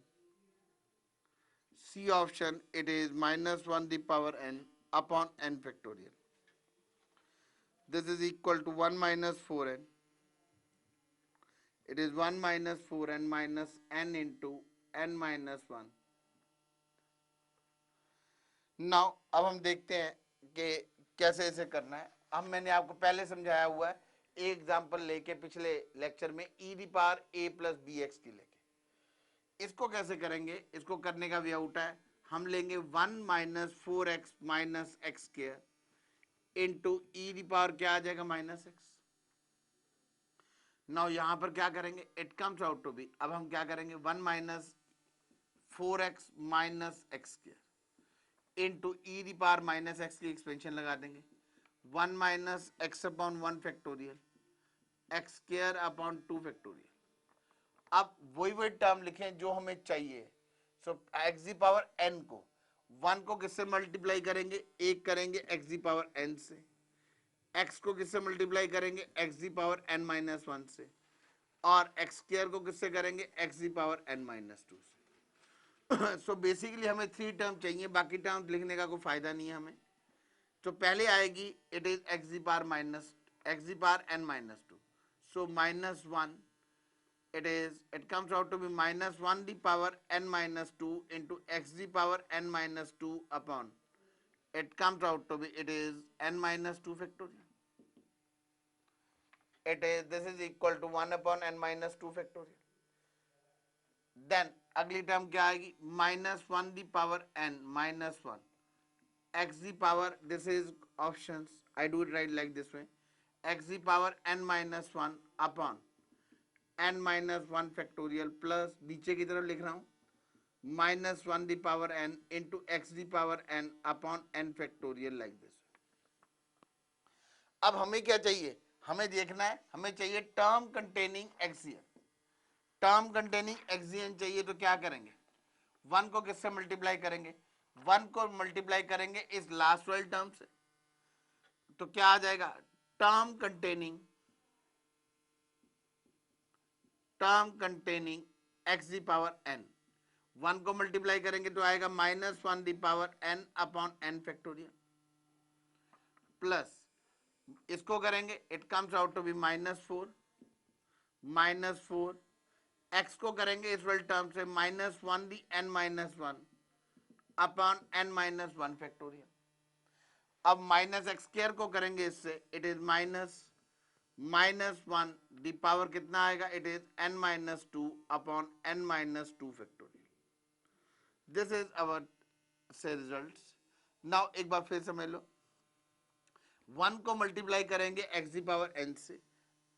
C option, it is minus 1 the power n upon n factorial. This is equal to 1 minus 4n. It is 1 minus 4n minus n into n minus 1. Now अब हम देखते हैं कि कैसे इसे करना है. अब मैंने आपको पहले समझाया हुआ है एक एग्जांपल लेके पिछले लेक्चर में e the power a plus B x की लेके. इसको कैसे करेंगे, इसको करने का वे आउट है. हम लेंगे 1 minus 4x minus x square into e the power क्या आ जाएगा माइनस एक्स. नाउ यहां पर क्या करेंगे, it comes out to be, अब हम क्या करेंगे 1 minus 4x minus x square into e the power minus x की एक्सपेंशन लगा देंगे, 1 minus x upon 1 factorial x square upon 2 factorial. अब वही टर्म लिखें जो हमें चाहिए. So x the power n को 1 को किससे मल्टीप्लाई करेंगे, एक करेंगे एक्स दी पावर एन से, x को किससे मल्टीप्लाई करेंगे x the power n minus 1 से, और x स्क्वायर को किससे करेंगे x the power n minus 2 से. सो बेसिकली हमें 3 टर्म चाहिए, बाकी टर्म लिखने का कोई फायदा नहीं है हमें. तो पहले आएगी it is x the power n minus 2. So minus 1 it comes out to be minus 1 the power n minus 2 into x the power n minus 2 upon, it comes out to be it is n minus 2 factorial. This is equal to 1 upon n minus 2 factorial. Then अगली term क्या आएगी, minus 1 the power n minus 1 x the power, this is options, I do it right like this way, x the power n minus 1 upon n minus 1 factorial plus नीचे की तरफ लिख रहा हूं minus 1 the power n into x the power n upon n factorial like this. अब हमें क्या चाहिए, हमें देखना है, हमें चाहिए टर्म कंटेनिंग एक्सियन. टर्म कंटेनिंग एक्सियन चाहिए तो क्या करेंगे, 1 को किससे मल्टीप्लाई करेंगे, 1 को मल्टीप्लाई करेंगे इस लास्ट वाले टर्म से. तो क्या आ जाएगा, term containing x the power n. 1 को मल्टीप्लाई करेंगे तो आएगा minus 1 the power n upon n factorial plus इसको करेंगे it comes out to be minus 4 x को करेंगे इस वाले टर्म से minus 1 the n minus 1 upon n minus 1 factorial. अब माइनस एक्स स्क्वायर को करेंगे इससे, it is minus 1 the power कितना आएगा, it is n minus 2 upon n minus 2 factorial. This is अवर से रिजल्ट्स। नाउ एक बार फिर समझ लो, 1 को मल्टीप्लाई करेंगे एक्स दी पावर एन से,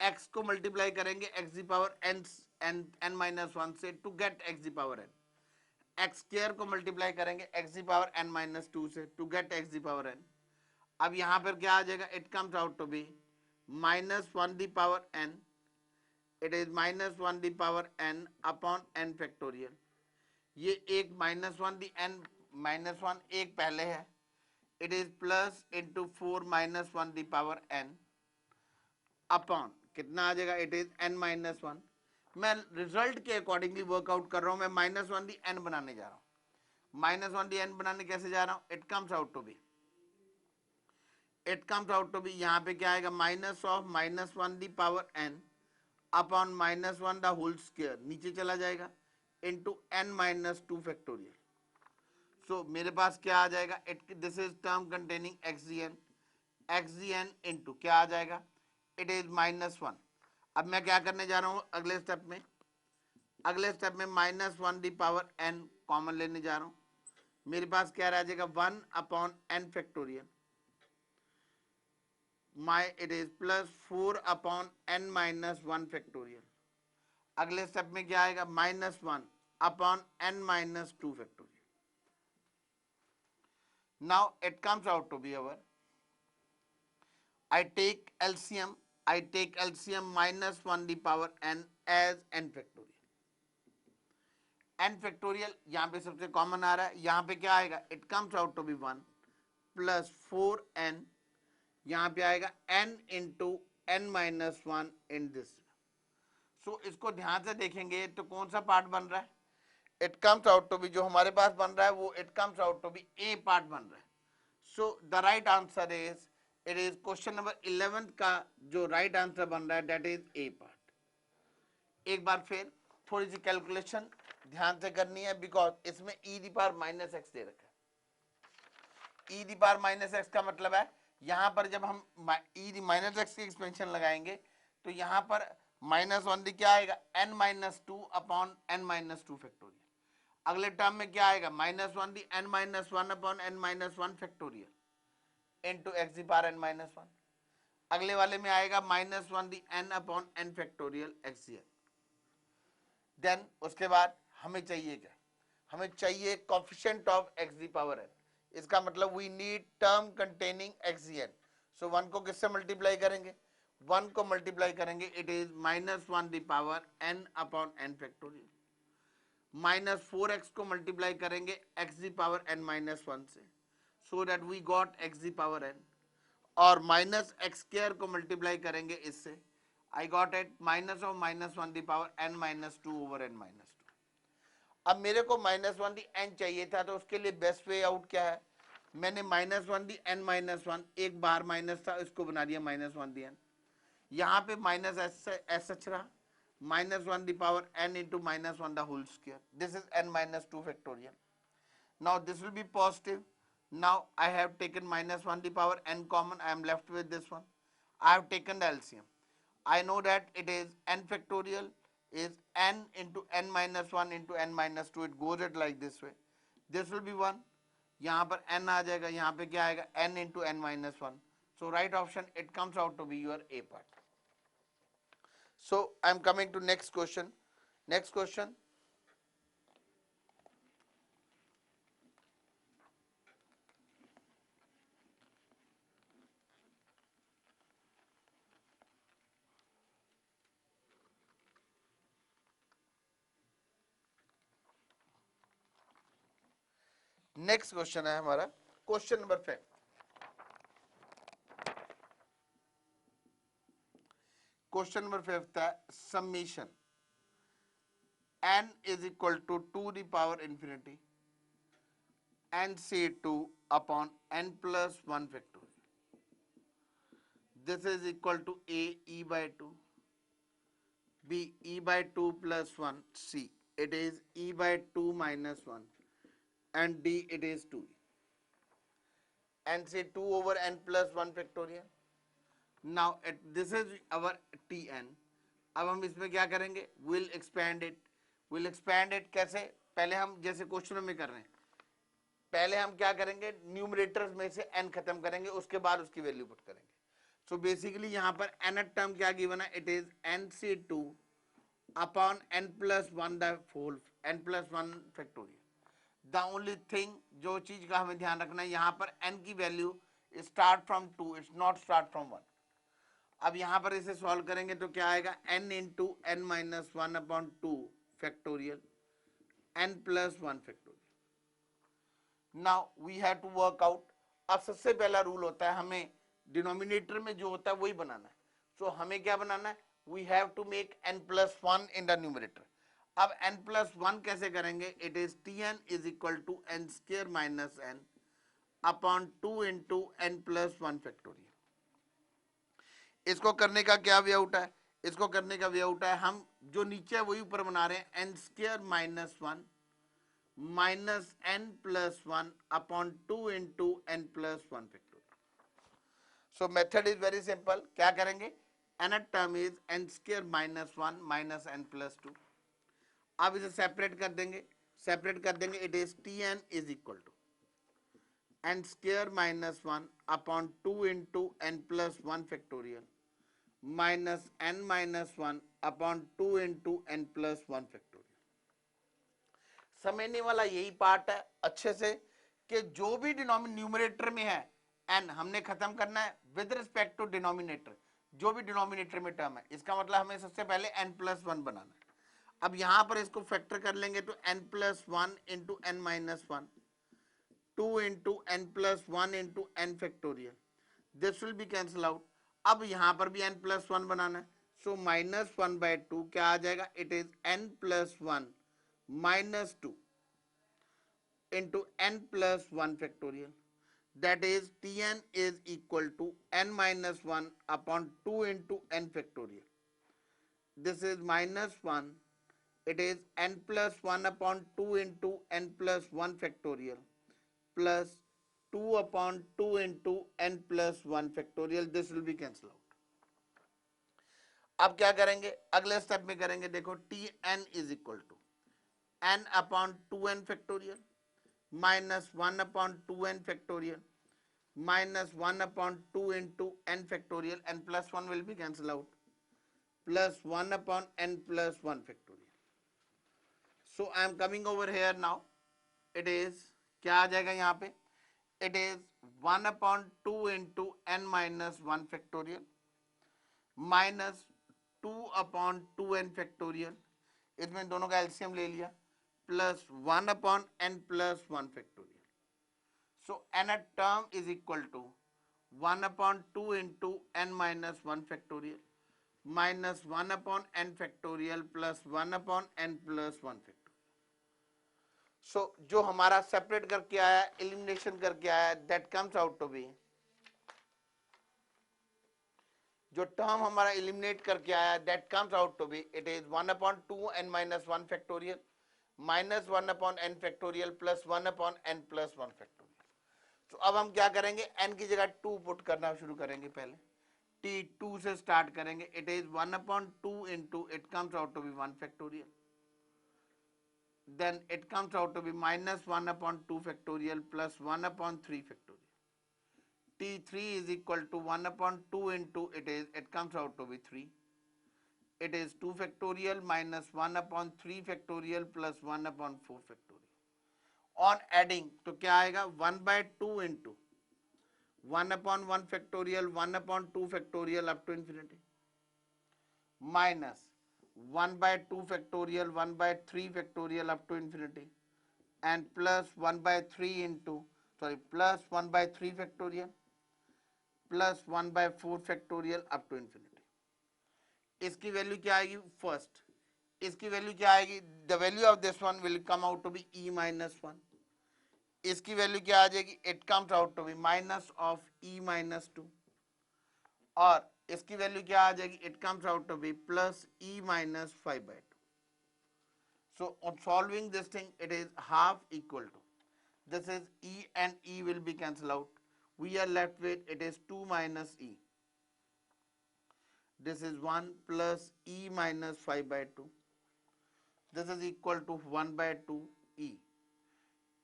x को मल्टीप्लाई करेंगे x the power n n minus one से to get x the power n, x square को मल्टीप्लाई करेंगे x the power n minus two से to get x the power n. अब यहां पर क्या आ जाएगा, it comes out to be minus one the power n, it is minus one the power n upon n factorial. ये एक minus one the n minus one एक पहले है, it is plus into four minus one the power n upon कितना आ जाएगा, it is n minus one. मैं result के अकॉर्डिंगली वर्कआउट कर रहा हूं, मैं माइनस वन दी एन बनाने जा रहा हूं। माइनस वन डी एन बनाने कैसे जा रहा हूं, it comes out to be यहां पे क्या आएगा, minus of minus one the power n upon minus one the whole square, नीचे चला जाएगा into n minus two factorial. So मेरे पास क्या आ जाएगा, it this is term containing x G n into क्या आ जाएगा, इट इज माइनस वन। अब मैं क्या करने जा रहा हूं अगले स्टेप में minus one the power n common लेने जा रहा हूं। मेरे पास क्या रह जाएगा, one upon n factorial, my it is plus four upon n minus one factorial. अगले स्टेप में क्या आएगा, minus one upon n minus two factorial. Now it comes out to be our, I take LCM minus 1 the power n as n factorial. n factorial यहाँ पे सबसे common आ रहा है, यहाँ पे क्या आएगा, it comes out to be one plus four n, यहाँ पे आएगा n into n minus one in this. So इसको ध्यान से देखेंगे तो कौन सा पार्ट बन रहा है, it comes out to be जो हमारे पास बन रहा है वो it comes out to be a part बन रहा है। So the right answer is, it is question number 11 का जो राइट आंसर बन रहा है दैट इज ए पार्ट। एक बार फिर थोड़ी सी कैलकुलेशन ध्यान से करनी है, बिकॉज इसमें e the power minus x दे रखा है। E the power minus x का मतलब है यहां पर जब हम ई दी माइनस एक्स की एक्सपेंशन लगाएंगे तो यहां पर माइनस वन दी क्या आएगा, n minus two upon n minus two factorial. अगले टर्म में क्या आएगा, minus one the n minus one upon n minus one factorial into x the power n minus one. अगले वाले में आएगा minus one the n upon n factorial x D n. Then उसके बाद हमें चाहिए क्या, हमें चाहिए coefficient of x the power n. इसका मतलब we need term containing x D n. So one को किससे मल्टीप्लाई करेंगे, वन को मल्टीप्लाई करेंगे, it is minus one the power n upon n factorial, minus four x को multiply करेंगे x the power n minus one से, सो that we got x the power n, और minus x square को multiply करेंगे इससे, I got it minus of minus one the power n minus two over n minus two. अब मेरे को minus one the N चाहिए था, तो उसके लिए बेस्ट वे आउट क्या है, मैंने minus one the n minus one, एक बार माइनस था इसको बना दिया माइनस वन दी एन, यहाँ पे माइनस एस एच रहा, minus one the power n into minus one the whole square, this is n minus two factorial. Now this will be positive, now I have taken minus 1 the power n common, I am left with this one. I have taken the LCM, I know that it is n factorial is n into n minus 1 into n minus 2, it goes it like this way, this will be 1, यहाँ पर n आ जाएगा, यहाँ पे क्या आएगा n into n minus 1, so right option it comes out to be your A part. So I am coming to next question. Next question है हमारा question number 5। Question number 5 था summation n is equal to 2 the power infinity nc2 upon n plus 1 factorial. This is equal to a e by 2, b e by 2 plus 1, c it is e by 2 minus 1, and d it is 2. nc 2 over n plus 1 factorial. Now this is our tn. अब हम इसमें क्या करेंगे, will expand it कैसे, पहले हम जैसे क्वेश्चनों में कर रहे हैं, पहले हम क्या करेंगे, न्यूमरेटर्स में से n खत्म करेंगे, उसके बाद उसकी वैल्यू पुट करेंगे। सो बेसिकली यहाँ पर nth टर्म क्या गिवन है, it is nc2 upon n plus one the whole n plus one factorial. The only thing जो चीज का हमें ध्यान रखना है, यहाँ पर n की value start from 2, it's not start from 1। अब यहाँ पर इसे सॉल्व करेंगे तो क्या आएगा, n into n minus one upon two factorial n plus one factorial. Now we have to work out. अब सबसे पहला रूल होता है हमें डिनोमिनेटर में जो होता है वही बनाना है। सो हमें क्या बनाना है, we have to make n plus one in the numerator. अब n प्लस वन कैसे करेंगे, it is tn is equal to n square minus n upon two into n plus one factorial. इसको करने का क्या वे आउट है, इसको करने का वे आउट है, हम जो नीचे है वही ऊपर बना रहे हैं, n square minus one minus n plus one upon two into n plus one factorial. So method is very simple, क्या करेंगे, nth term is n square minus one minus n plus two. अब इसे separate कर देंगे, separate कर देंगे, it is tn is equal to n square minus one upon two into n plus one factorial minus n minus one upon two into n plus one factorial. समझने वाला यही part है अच्छे से कि जो भी न्यूमरेटर में है एन हमने खत्म करना है विद रिस्पेक्ट टू डिनोमिनेटर, जो भी डिनोमिनेटर में टर्म है, इसका मतलब हमें सबसे पहले एन प्लस वन बनाना है। अब यहां पर इसको फैक्टर कर लेंगे तो n plus one into n minus one, two into n plus one into n factorial, this will be cancel out. अब यहां पर भी एन प्लस वन बनाना है, so minus one by two क्या आ जाएगा, it is n plus one minus two into n plus 1 factorial, that is tn is equal to n minus 1 upon 2 into n factorial. This is minus 1, it is n plus 1 upon 2 into n plus 1 factorial plus 2 upon 2 into n plus 1 factorial, this will be cancelled out. अब क्या करेंगे, अगले step में करेंगे, देखो tn is equal to n upon 2n factorial minus 1 upon 2n factorial minus 1 upon 2 into n factorial, n plus 1 will be cancelled out, plus 1 upon n plus 1 factorial. So I am coming over here now, it is क्या आ जाएगा यहाँ पे, it is 1 upon 2 into n minus 1 factorial minus 2 upon 2n factorial, इसमें दोनों का LCM ले लिया, plus 1 upon n plus 1 factorial. So nth term is equal to 1 upon 2 into n minus 1 factorial minus 1 upon n factorial plus 1 upon n plus 1 factorial. So जो हमारा separate करके आया, elimination करके आया, that comes out to be, जो term हमारा eliminate करके आया, that comes out to be, it is 1 upon 2 n minus 1 factorial minus one upon n factorial plus one upon n plus one factorial. तो अब हम क्या करेंगे, एन की जगह टू पुट करना शुरू करेंगे, पहले टी टू से स्टार्ट करेंगे, it is one upon two into it comes out to be one factorial, then it comes out to be minus one upon two factorial plus one upon three factorial, t three is equal to one upon two into it comes out to be three, it is 2 factorial minus 1 upon 3 factorial plus 1 upon 4 factorial. On adding तो क्या आएगा, 1 by 2 into 1 upon 1 factorial 1 upon 2 factorial up to infinity minus 1 by 2 factorial 1 by 3 factorial up to infinity and plus 1 by 3 into plus 1 by 3 factorial plus 1 by 4 factorial up to infinity. इसकी value क्या आएगी, first इसकी value क्या आएगी, the value of this one will come out to be e minus one, इसकी value क्या आ जाएगी, it comes out to be minus of e minus two, और इसकी वैल्यू क्या आ जाएगी, it comes out to be plus e minus five by two. So on solving this thing, it is half equal to, this is e and e will be cancelled out, we are left with, it is 2 minus e, this is 1 plus e minus 5 by 2, this is equal to 1 by 2 E.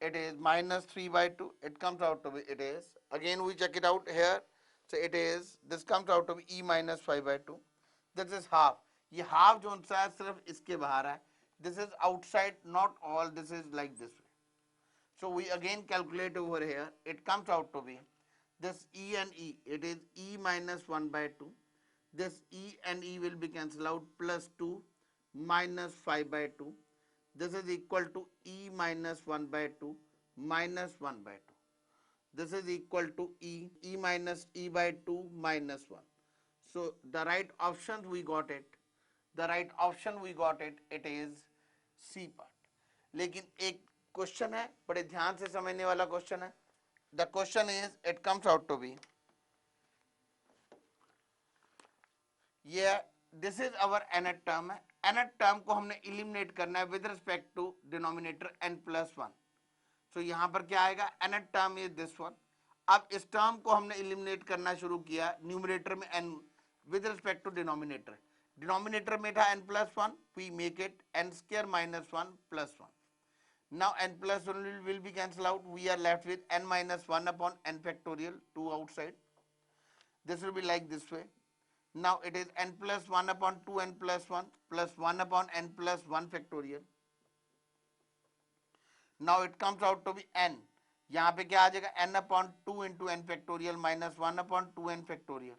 It is minus 3 by 2. It comes out to be, it is, again we check it out here. So it is, this comes out to be E minus 5 by 2. This is half. ये half जो सा है सिर्फ इसके बाहर है. This is outside, not all. This is like this way. So we again calculate over here. It comes out to be this E and E. It is E minus 1 by 2. This E and E will be cancelled out, plus 2 minus 5 by 2. This is equal to E minus 1 by 2 minus 1 by 2. This is equal to E minus E by 2 minus 1. So the right option we got it. The right option we got it. It is C part. लेकिन एक question है, बड़े ध्यान से समझने वाला question है. The question is, it comes out to be, ये this is our nth term है. nth टर्म को हमने इलिमिनेट करना है with respect to denominator n plus 1. So यहां पर क्या आएगा, nth term is this one. अब इस टर्म को हमने इलिमिनेट करना शुरू किया न्यूमरेटर में n with respect to denominator. Denominator में था n plus 1, we make it n square minus 1 plus 1. Now n plus 1 will be cancelled out. We are left with n minus 1 upon n factorial, 2 outside. This will be like this way. Now it is n plus 1 upon 2n plus 1 plus 1 upon n plus 1 factorial. Now it comes out to be n. यहाँ पे क्या आ जाएगा, n upon 2 into n factorial minus 1 upon 2n factorial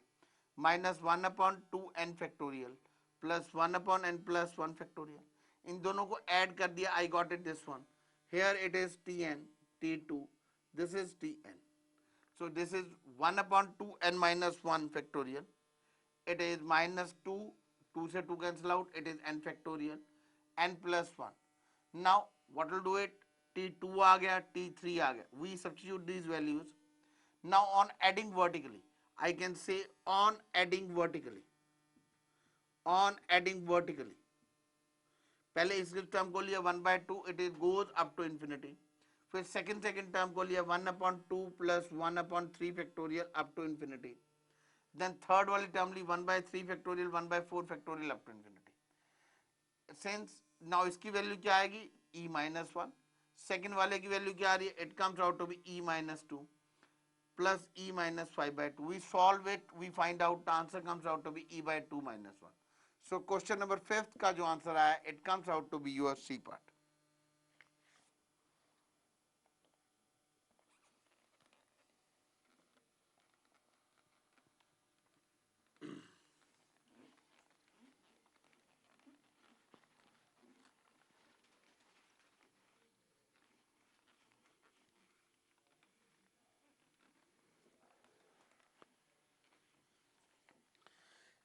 minus 1 upon 2n factorial plus 1 upon n plus 1 factorial. इन दोनों को add कर दिया. I got it this one. Here it is Tn, T2. This is Tn. So this is 1 upon 2n minus 1 factorial. It is minus 2, 2 से 2 cancel out. It is n factorial, n plus 1. Now what will do it? T2 आ गया, T3 आ गया. We substitute these values. Now on adding vertically, I can say on adding vertically. On adding vertically. पहले इस term को लिया 1 by 2, it is goes up to infinity. फिर second term को लिया 1 upon 2 plus 1 upon 3 factorial up to infinity. Then third वाली term Lee 1 by 3 factorial, 1 by 4 factorial up to infinity. Since now इसकी value क्या आएगी, e minus 1. Second वाले की value क्या आ रही है, it comes out to be e minus 2 plus e minus 5 by 2. We solve it, we find out the answer comes out to be e by 2 minus 1. So question number 5th का जो answer आया, it comes out to be your C part.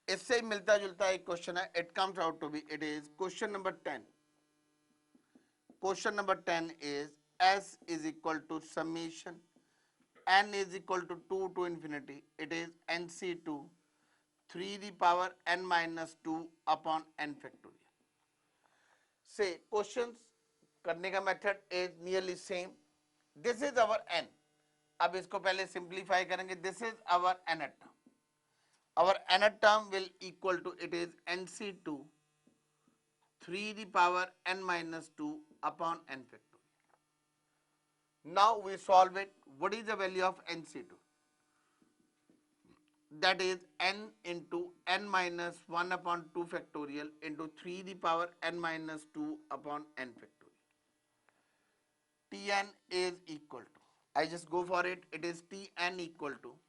इससे ही मिलता जुलता एक question है. It comes out to be, it is question number 10. Question number 10 is s is equal to summation n is equal to 2 to infinity. It is nc2 3 the power n minus 2 upon n factorial. से questions करने का method is nearly same. This is our n. अब इसको पहले simplify करेंगे. This is our nth term. Our nth term will equal to, it is nc2 3 the power n minus 2 upon n factorial. Now we solve it. What is the value of nc2? That is n into n minus 1 upon 2 factorial into 3 the power n minus 2 upon n factorial. Tn is equal to, I just go for it. It is Tn equal to,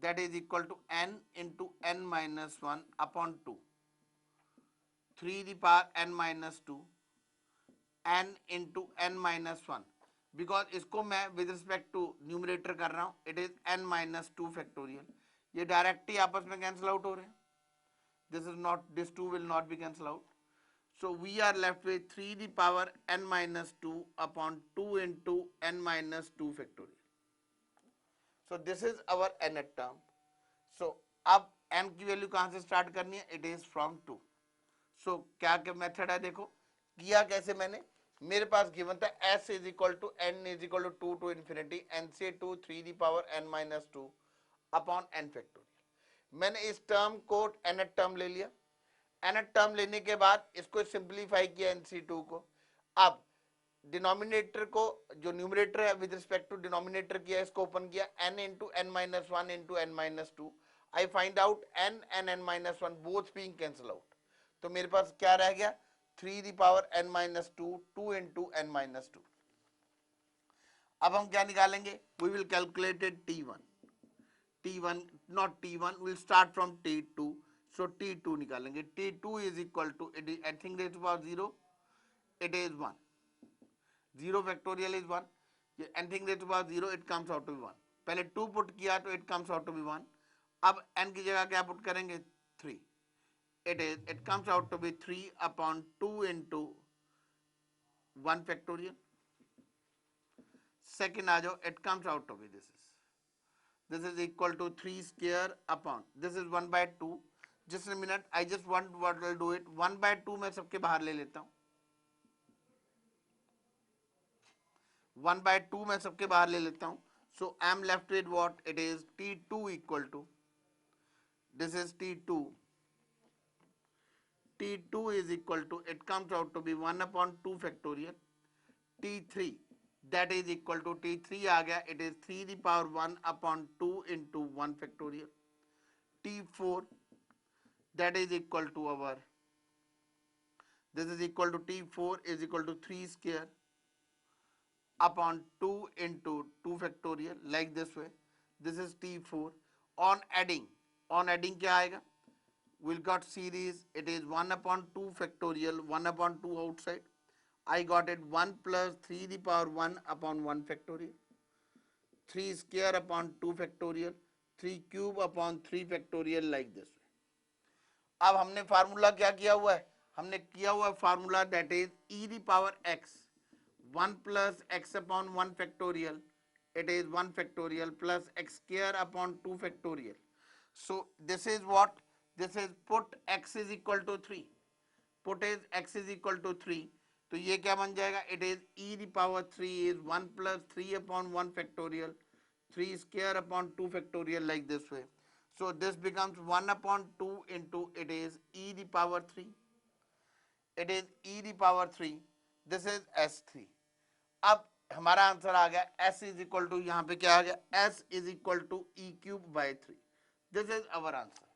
that is equal to n into n minus 1 upon 2 3 the power n minus 2 n into n minus 1. Because इसको मैं with respect to numerator कर रहा हूं. It is n minus 2 factorial. ये direct ही आपस में cancel out हो रहे हैं. This is not, this 2 will not be cancel out. So we are left with 3 the power n minus 2 upon 2 into n minus 2 factorial. So this is our nth term. So अब n की value कहां से start करनी है, it is from 2. सो क्या क्या method है, देखो किया कैसे मैंने. मेरे पास गिवन था s is equal to n is equal to 2 to infinity n से 2 3 the power n minus 2 upon n factorial. मैंने इस टर्म को nth टर्म ले लिया. nth टर्म लेने के बाद इसको सिंप्लीफाई किया nc2 को. अब डिनोमिनेटर को, जो न्यूमरेटर है विद रिस्पेक्ट टू डिनोमिनेटर किया, इसको ओपन किया, n into n minus one into n minus two, I find out n and n minus one both being cancel out, तो मेरे पास क्या रह गया, 3 n minus two, 2 into n minus two. अब हम क्या निकालेंगे, we will calculated t1, t1 not t1, we'll start from t2, so t2 निकालेंगे, t2 is equal to, it is anything raised to power 0, it is 1, 0 factorial is 1, anything raised to power 0 it comes out to be 1, पहले 2 put किया तो it comes out to be 1, अब n की जगह क्या put करेंगे, 3, it comes out to be 3 upon 2 into 1 factorial, second आ जाओ, it comes out to be this is equal to 3 square upon, this is 1 by 2, just a minute, I just want what will do it, 1 by 2 मैं सबके बाहर ले लेता हूँ, 1 by 2 मैं सबके बाहर ले लेता हूँ, so I am left with what, it is t2 equal to, this is t2, t2 is equal to, it comes out to be 1 upon 2 factorial, t3 that is equal to, t3 आ गया, it is 3 the power 1 upon 2 into 1 factorial, t4 that is equal to our, this is equal to t4 is equal to 3 square upon 2 into 2 factorial, like this way, this is t4, on adding क्या आएगा, we'll got series, it is 1 upon 2 factorial, 1 upon 2 outside, I got it 1 plus 3 the power 1 upon 1 factorial, 3 square upon 2 factorial, 3 cube upon 3 factorial, like this way. अब हमने formula क्या किया हुआ है, हमने किया हुआ formula that is e the power x 1 plus x upon 1 factorial, it is 1 factorial plus x square upon 2 factorial, so this is what, this is put x is equal to 3, put is x is equal to 3, तो ये क्या बन जाएगा, it is e the power 3 is 1 plus 3 upon 1 factorial, 3 square upon 2 factorial, like this way, so this becomes 1 upon 2 into, it is e the power 3, it is e the power 3, this is s3, अब हमारा answer आ गया s is equal to, यहाँ पे क्या आ गया, s is equal to e cube by 3, this is our answer.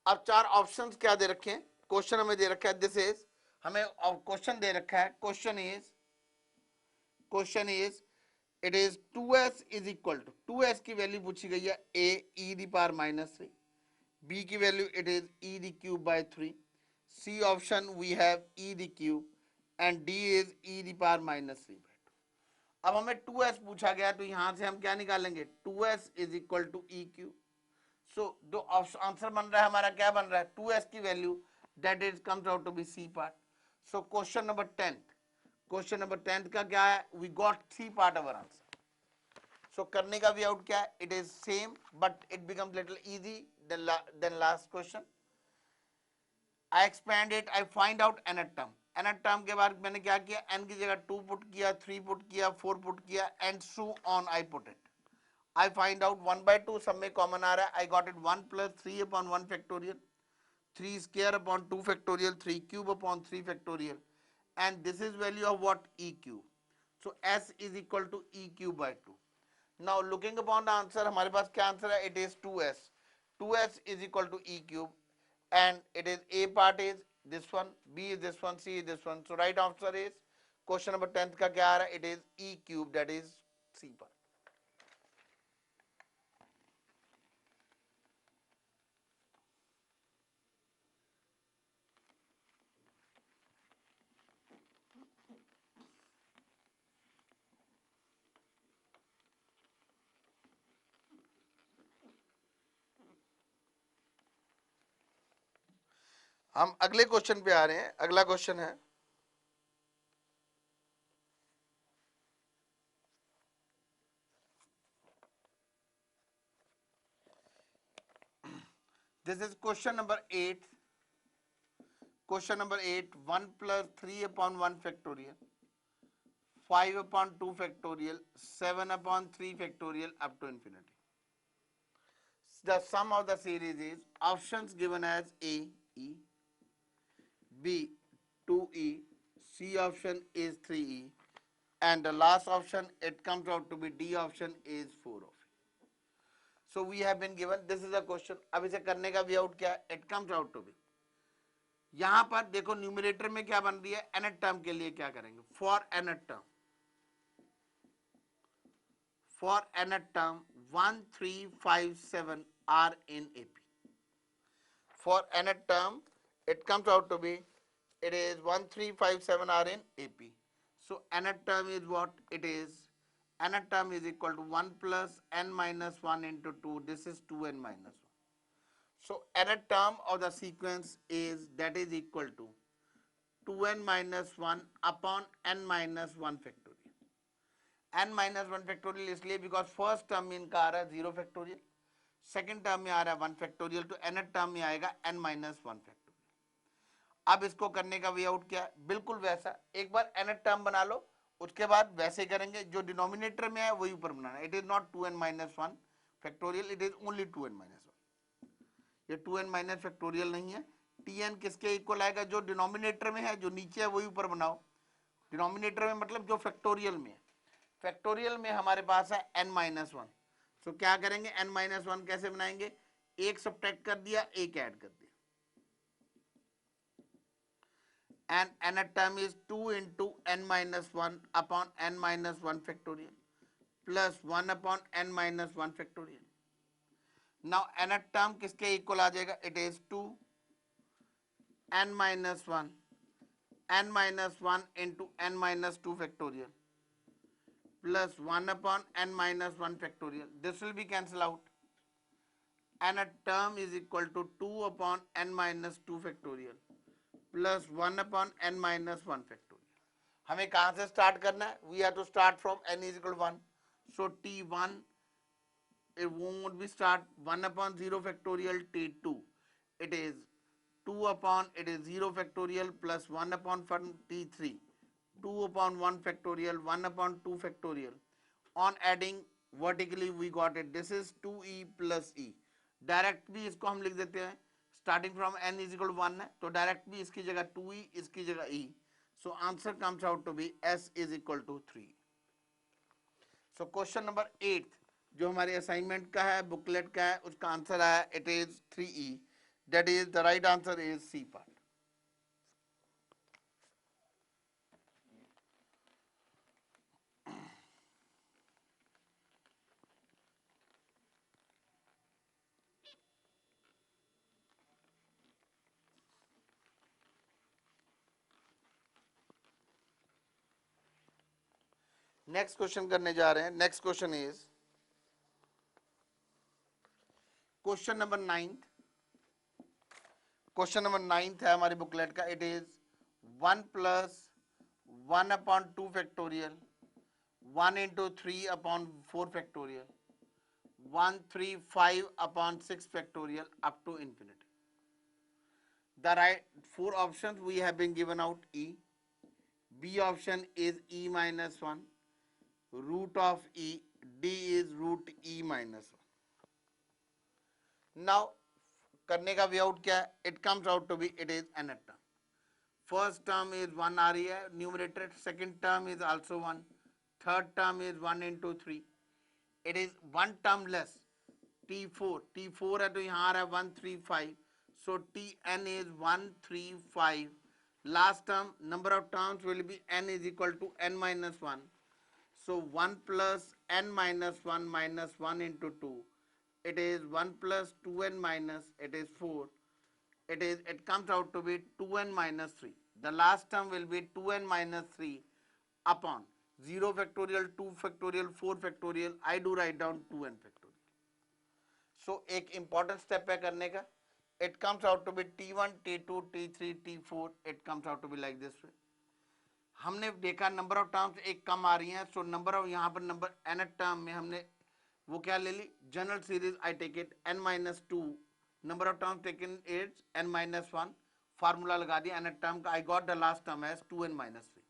अब चार ऑप्शंस क्या दे रखे हैं, क्वेश्चन हमें दे रखा है, दिस इज, हमें क्वेश्चन दे रखा है, question is it is 2s is equal to, 2s की वैल्यू पूछी गई है a e the power minus 3, b की value it is e the cube by 3, c option we have e the cube and d is e the power minus 3 by 2। अब हमें 2s पूछा गया तो यहां से हम क्या निकालेंगे, 2s is equal to e cube, so दो आंसर बन रहा है हमारा, क्या बन रहा है, 2s की value that is comes out to be C part, so question number 10 का क्या है, we got C part our answer, so करने का वे आउट क्या है, it is same but it becomes little easy than last question, I expand it, I find out nth term, nth term के बाद मैंने क्या किया, n की जगह 2 पुट किया, 3 पुट किया, 4 पुट किया and so on I put it, I find out 1 by 2 सब में कॉमन आ रहा है, I got it 1 plus 3 upon 1 factorial, 3 square upon 2 factorial, 3 cube upon 3 factorial, and this is value of what, e cube, so s is equal to e cube by 2. Now looking upon the answer, हमारे पास क्या answer है, it is 2s, 2s is equal to e cube and it is a part is this one, b is this one, c is this one, so right answer is question number 10th का क्या आ रहा है, it is e cube, that is c part. हम अगले question पे आ रहे हैं, अगला क्वेश्चन है, this is question number 8, 1 plus 3 upon 1 factorial, 5 upon 2 factorial, 7 upon 3 factorial up to infinity. The sum of the series is options given as a e, b 2e, C option is 3e, and the last option it comes out to be D option is 4 of e. So we have been given, this is a question. अब इसे करने का way out क्या है? It comes out to be, यहां पर देखो numerator में क्या बन रही है, nth टर्म के लिए क्या करेंगे, for nth term, for nth term 1 3 5 7 are in AP. For nth term it comes out to be, it is 1 3 5 7 are in AP. So nth term is what it is, nth term is equal to 1 plus n minus 1 into 2, this is 2n minus 1. So nth term of the sequence is, that is equal to 2n minus 1 upon n minus 1 factorial. n minus one factorial इसलिए because first term में इनका आ रहा है 0 factorial, second term में आ रहा है 1 factorial, तो nth term में आएगा n माइनस 1 फैक्टोरियल। अब इसको करने का वे आउट क्या है, बिल्कुल वैसा, एक बार nth टर्म बना लो, उसके बाद वैसे करेंगे, जो डिनोमिनेटर में है वही ऊपर बनाना। It is not 2n minus 1 factorial, it is only 2n minus 1। ये 2n माइनस फैक्टोरियल नहीं है। tn किसके इक्वल आएगा, जो डिनोमिनेटर में है, जो नीचे है वही ऊपर बनाओ। डिनोमिनेटर में मतलब जो फैक्टोरियल में है, फैक्टोरियल में हमारे पास है n माइनस 1। सो क्या करेंगे, n माइनस 1 कैसे बनाएंगे, एक सब्ट्रैक्ट कर दिया, एक ऐड कर दिया, and nth term is 2 into n minus 1 upon n minus 1 factorial plus 1 upon n minus 1 factorial. Now nth term किसके इक्वल आ जाएगा, it is 2 n minus 1 n minus 1 into n minus 2 factorial plus 1 upon n minus 1 factorial. This will be cancelled out. Nth term is equal to 2 upon n minus 2 factorial plus 1 upon n minus 1 factorial. हमें कहाँ से start करना है, we have to start from n is equal to 1. So t1 it won't be start 1 upon 0 factorial, t2 it is 2 upon, it is 0 factorial plus 1 upon t3 2 upon 1 factorial 1 upon 2 factorial. On adding vertically we got it, this is 2e plus e. Direct भी इसको हम लिख देते हैं, starting from n is equal 1 है, तो direct भी इसकी जगह 2e, इसकी जगह e. So answer comes out to be s is equal to 3. So question number 8 जो हमारे असाइनमेंट का है, बुकलेट का है, उसका आंसर आया it is 3e. That is the right answer is C part. Next question करने जा रहे हैं. Next question is question number 9. Question number 9 है हमारी बुकलेट का. It is 1 plus 1 upon 2 factorial 1 into 3 upon 4 factorial 1 3 5 upon 6 factorial up to infinity. The right 4 options we have been given out. E, B option is e minus 1, root of e, D is root e minus 1. Now करने का way out क्या है, it comes out to be it is nth term. First term is 1 आ रही है numerator, second term is also 1, third term is 1 into 3. It is one term less, t4 है तो यहाँ आ रहा है 1 3 5. So tn is 1 3 5. Last term number of terms will be n is equal to n minus 1. So 1 plus n minus 1 minus 1 into 2. It is 1 plus 2n minus, it is 4. It comes out to be 2n minus 3. The last term will be 2n minus 3 upon 0 factorial, 2 factorial, 4 factorial. I do write down 2n factorial. So एक important step है करने का. It comes out to be t1, t2, t3, t4. It comes out to be like this way. हमने देखा number of terms एक कम आ रही हैं, so number of यहाँ पर नंबर nth टर्म में हमने वो क्या ले ली, general series. I take it n minus 2, number of terms taken is n minus 1, formula लगा दिया nth टर्म का. I got the last term as 2n minus 3.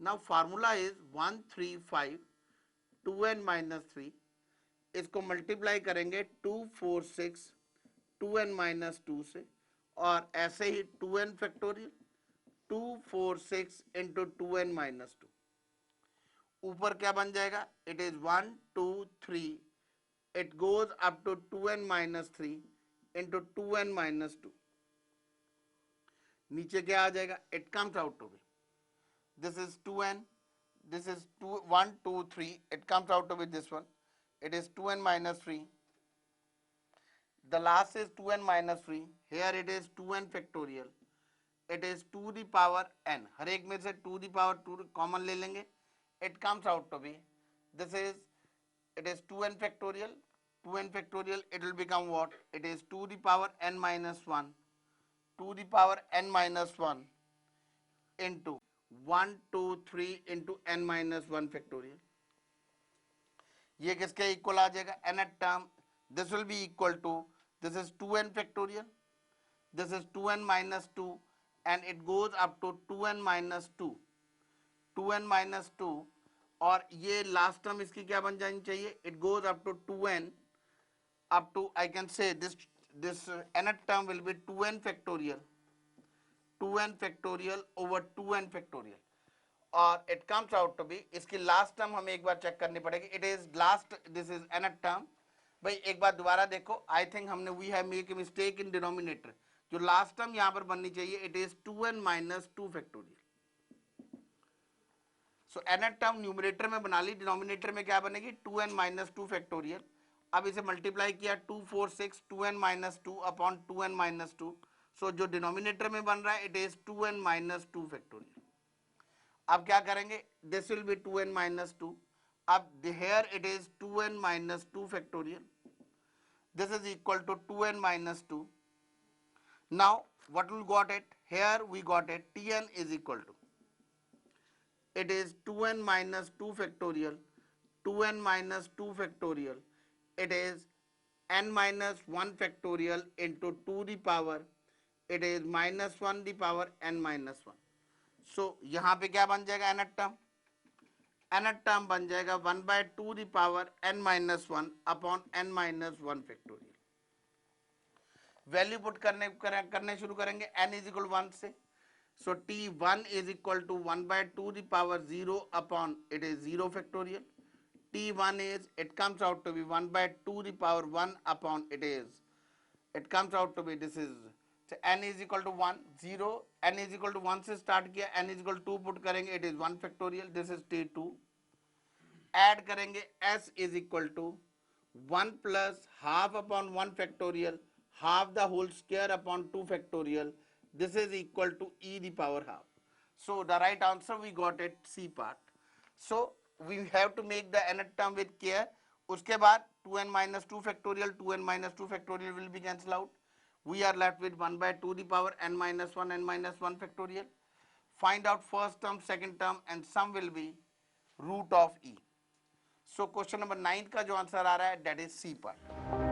Now formula is 1 3 5 2n minus 3. इसको मल्टीप्लाई करेंगे 2 4 6 2n minus 2 से, और ऐसे ही 2n factorial 246 into 2n-2। ऊपर क्या बन जाएगा, it is 1 2 3, it goes up to 2n-3 into 2n-2। नीचे क्या आ जाएगा, it comes out to be, this is 2n, this is 2 1 2 3, it comes out to be this one, it is 2n-3, the last is 2n-3, here it is 2n factorial, it is 2 the power n, हर एक में से 2 the power 2 common ले लेंगे, it comes out to be, this is, it is 2n factorial, 2n factorial, it will become what, it is 2 the power n minus 1, 2 the power n minus 1 into 1 2 3 into n minus 1 factorial. ये किसके equal आ जाएगा, nth term, this will be equal to, this is 2n factorial, this is 2n minus 2 and it goes up to 2n minus 2, 2n minus 2, और ये last term इसकी क्या बन जानी चाहिए, it goes up to 2n up to, I can say this nth term will be 2n factorial, 2n factorial over 2n factorial, और it comes out to be, इसकी last term हमें एक बार check करनी पड़ेगी, it is last, this is nth term। भाई एक बार दोबारा देखो, आई थिंक हमने we have make a mistake in denominator, जो लास्ट टर्म यहां पर बननी चाहिए, it is 2n minus 2 factorial। So nth term numerator में बना ली, डिनोमिनेटर में क्या बनेगी, 2n minus 2 factorial। अब इसे मल्टीप्लाई किया 2 4 6 2n minus 2 upon 2n minus 2, सो जो डिनोमिनेटर में बन रहा है it is 2n minus 2 factorial। अब क्या करेंगे, this will B 2n minus 2, अब here it is 2n minus 2 factorial, this is equal to 2n minus 2। now what we got it, here we got it, tn is equal to, it is 2n minus 2 factorial, 2n minus 2 factorial, it is n minus 1 factorial into 2 the power, it is minus 1 the power n minus 1। सो यहाँ पे क्या बन जाएगा, nth term, nth term बन जाएगा 1 by 2 the power n minus 1 upon n minus 1 factorial। Value put करने शुरू करेंगे, n इज इक्वल 1 से, so t1 is equal to 1 by 2 the power 0 upon it is 0 factorial, t1 is, it comes out to be 1 by 2 the power 1 upon it is, it comes out to be, this is, so n is equal to 1 0, n is equal to 1 से start किया, n is equal to 2 put करेंगे, it is 1 factorial, this is t2, add करेंगे s is equal to 1 plus half upon 1 factorial, half the whole square upon 2 factorial, this is equal to e the power half। so the right answer we got it, C part। so we have to make the nth term with care, उसके बाद 2n minus 2 factorial, 2n minus 2 factorial will be cancelled out, we are left with 1 by 2 the power n minus 1 factorial। find out first term, second term and sum will be root of e। so question number 9 का जो answer आ रहा है, that is C part।